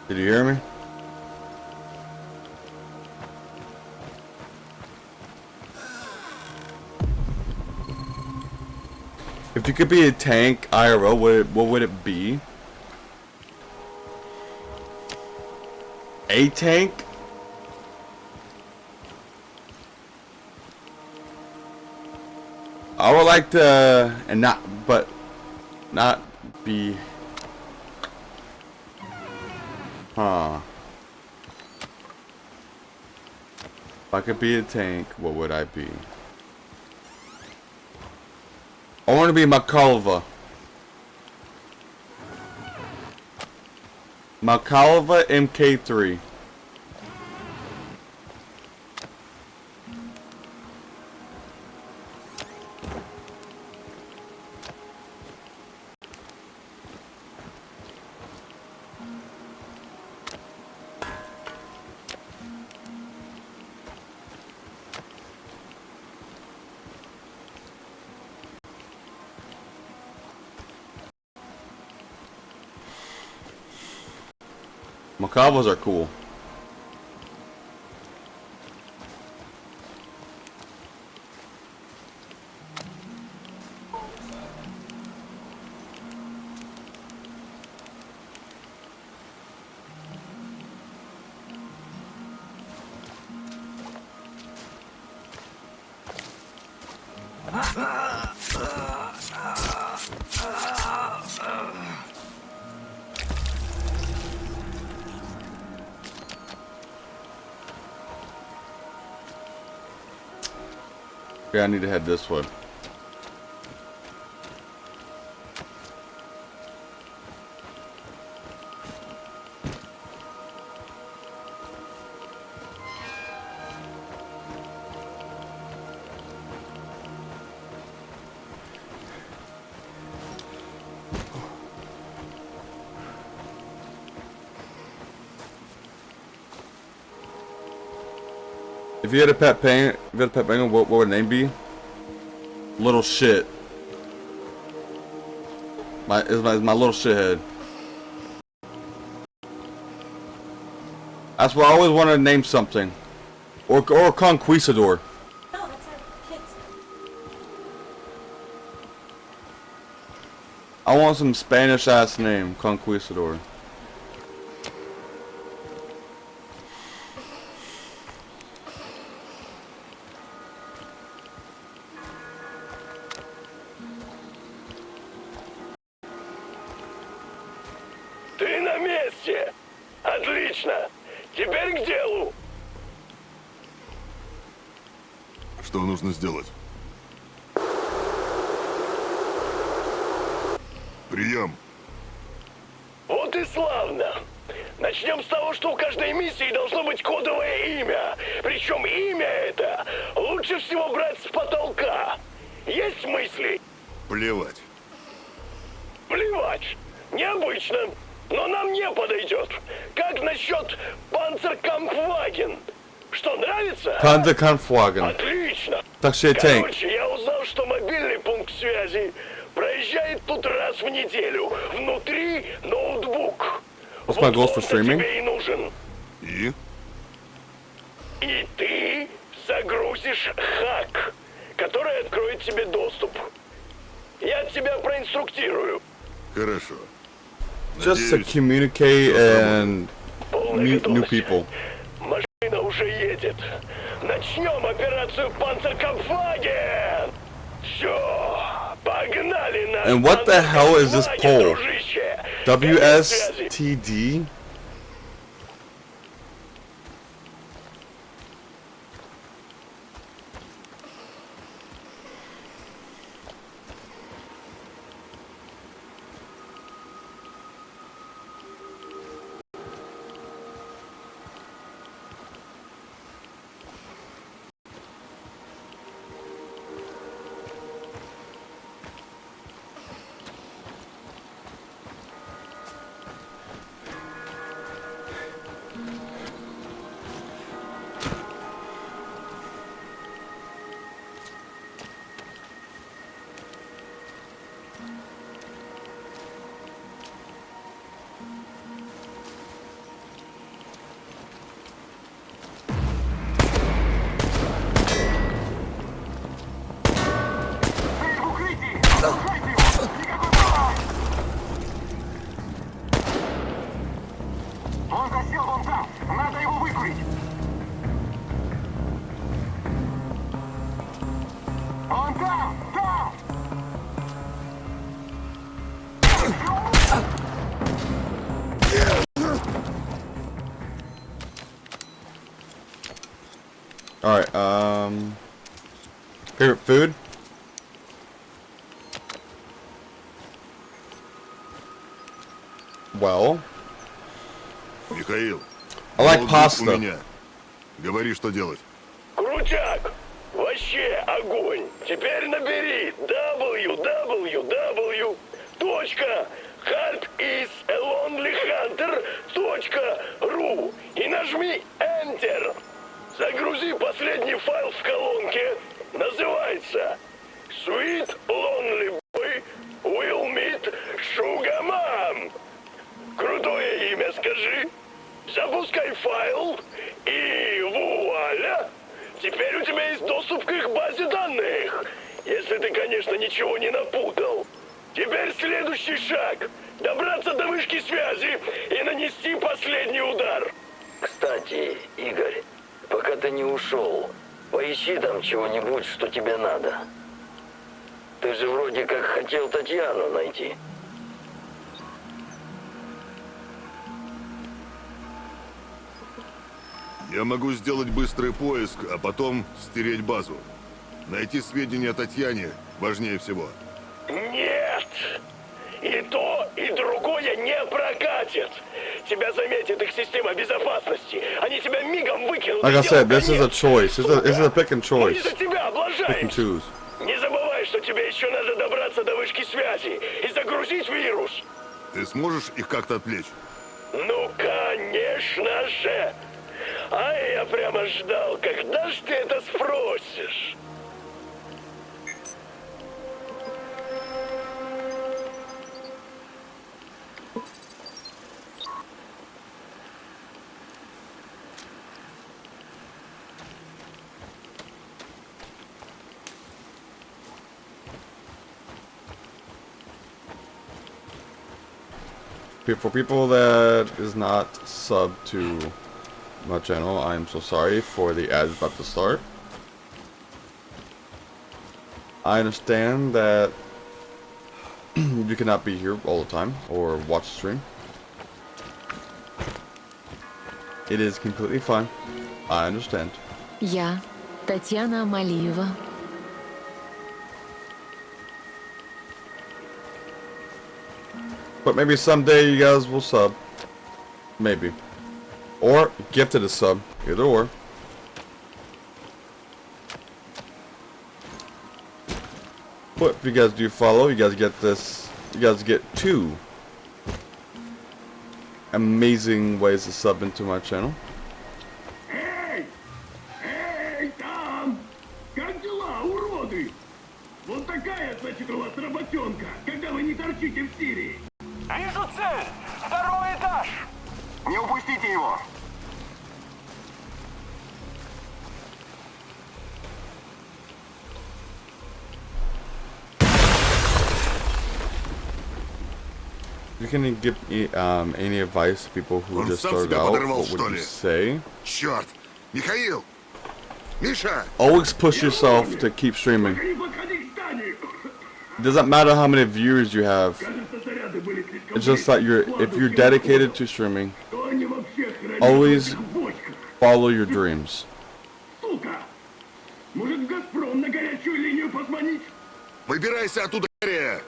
Did you hear me? If you could be a tank IRL, what would it be? A tank? I would like to, and not be. Huh. If I could be a tank, what would I be? I want to be Makalova. Makalova MK3. Macaws are cool. Yeah, I need to head this way. If you had a pet penguin, what would the name be? Little shit. My little shithead. That's what I always wanted to name something. Or Conquistador. No, that's our kids. I want some Spanish ass name, Conquistador. Ты на месте! Отлично! Теперь к делу! Что нужно сделать? Прием. Вот и славно! Начнем с того, что у каждой миссии должно быть кодовое имя. Причем имя это лучше всего брать с потолка. Есть мысли? Плевать. Плевать. Необычно. Но нам не подойдет. Как насчет Панцеркампфваген? Что, нравится? Panzerkampfwagen. Отлично. Так что танк. Короче, я узнал, что мобильный пункт связи проезжает тут раз в неделю. Внутри ноутбук. What's my goals for он-то streaming? тебе и нужен. И? И ты загрузишь хак, который откроет тебе доступ. Я тебя проинструктирую. Хорошо. Just to Надеюсь, communicate and Полная meet new готовность. people. Машина уже едет. Начнем операцию Панцеркампфваген. Все, погнали на And what the hell is this pole? дружище. WSTD? Он засел вон там. Надо его выкурить. Он там! Там! Alright, favorite food? Well, Михаил. I like ноутбук pasta. у меня. Говори, что делать. Крутяк! Вообще огонь! Теперь набери www.hardisalonelyhunter.ru и нажми Enter. Загрузи последний файл в колонке. Называется Sweet Lonely Boy Will Meet Sugar Mom. Крутое имя скажи. Запускай файл и вуаля! Теперь у тебя есть доступ к их базе данных. Если ты, конечно, ничего не напутал. Теперь следующий шаг. Добраться до вышки связи и нанести последний удар. Кстати, Игорь, пока ты не ушел, поищи там чего-нибудь, что тебе надо. Ты же вроде как хотел Татьяну найти. Я могу сделать быстрый поиск, а потом стереть базу. Найти сведения о Татьяне важнее всего. Нет! И то, и другое не прокатит. Тебя заметит их система безопасности. Они тебя мигом выкинут. Like I и said, дело this is a конец. choice. This is a pick and Мы choice. за тебя Pick and облажаемся. choose. Не забывай, что тебе еще надо добраться до вышки связи и загрузить вирус. Ты сможешь их как-то отвлечь? Ну, конечно же. А я прямо ждал, когда ж ты это спросишь. For people that is not sub to my channel, I'm so sorry for the ads about to start. I understand that you cannot be here all the time or watch the stream. It is completely fine. I understand. Я, Татьяна Амалиева. But maybe someday you guys will sub. Maybe. Or gifted a sub. Either or. But if you guys do follow, you guys get this. You guys get 2 amazing ways to sub into my channel. Эй! Эй, там! Как дела, уроды? Вот такая, значит, у вас работенка, когда вы не торчите в Сирии. Вижу цель! Второй этаж! Не упустите его! You can give me any advice to people who Он just сам started себя out, подорвал, what что would you ли? say? Черт! Михаил! Миша! Always push yourself to keep streaming. It doesn't matter how many viewers you have. It's just that if you're dedicated to streaming, always follow your dreams. Сука! Может, в «Газпром» на горячую линию позвонить? Выбирайся оттуда, скорее!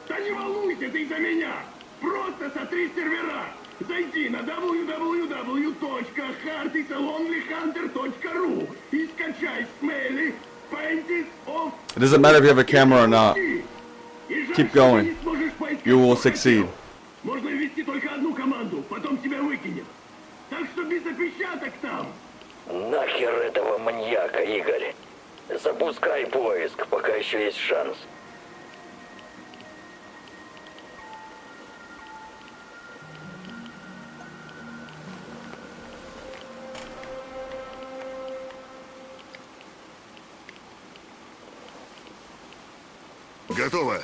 Да не волнуйся ты за меня! Просто сотри сервера! Зайди на www.hardysalonlyhunter.ru и скачай смели Painted of... It doesn't matter if you have a camera or not. Keep going. You will succeed. Можно ввести только одну команду, потом тебя выкинет. Так что без опечаток там. Нахер этого маньяка, Игорь. Запускай поиск, пока еще есть шанс. Готово.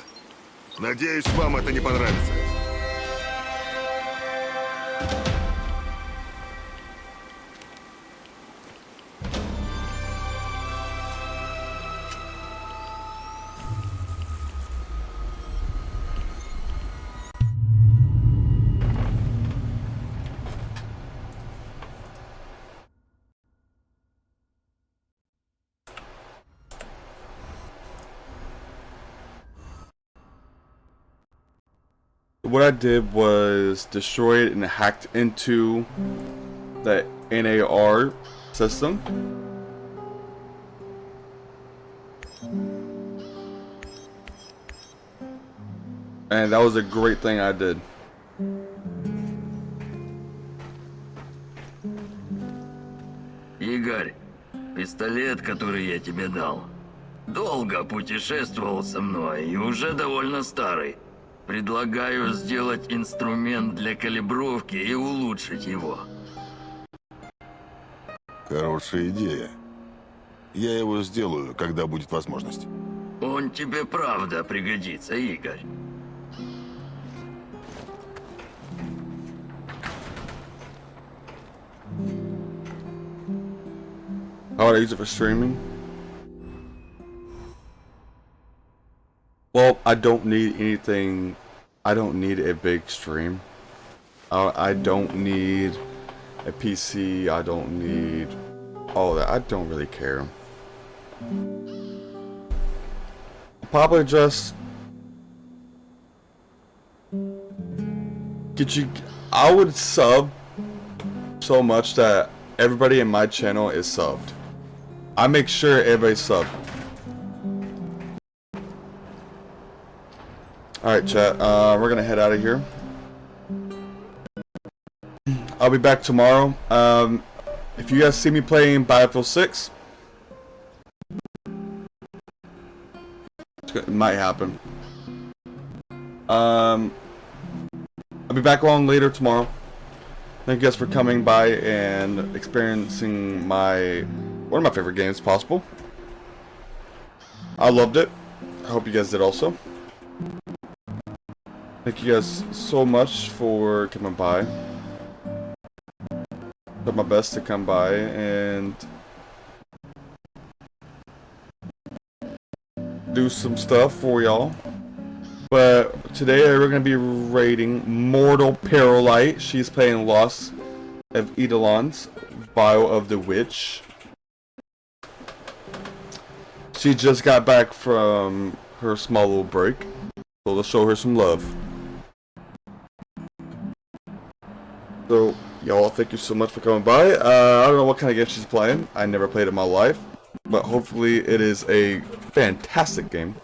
Надеюсь, вам это не понравится. What I did was destroy it and hacked into the NAR system. And that was a great thing I did. Игорь, пистолет, который я тебе дал, долго путешествовал со мной и уже довольно старый. Предлагаю сделать инструмент для калибровки и улучшить его. Хорошая идея. Я его сделаю, когда будет возможность. Он тебе правда пригодится, Игорь. How would I use it for streaming? Well, I don't need anything. I don't need a big stream. I don't need a PC. I don't need all that. I don't really care. Probably just get you. I would sub so much that everybody in my channel is subbed. I make sure everybody's subbed. Alright, chat, we're gonna head out of here. I'll be back tomorrow. If you guys see me playing Battlefield 6, it might happen. I'll be back on later tomorrow. Thank you guys for coming by and experiencing one of my favorite games possible. I loved it. I hope you guys did also. Thank you guys so much for coming by. Did my best to come by and do some stuff for y'all. But today we're going to be raiding Mortal Perolite. She's playing Lost of Eidolon's Vial of the Witch. She just got back from her small little break. So let's show her some love. So Y'all, thank you so much for coming by. I don't know what kind of game she's playing. I never played it in my life. But hopefully it is a fantastic game.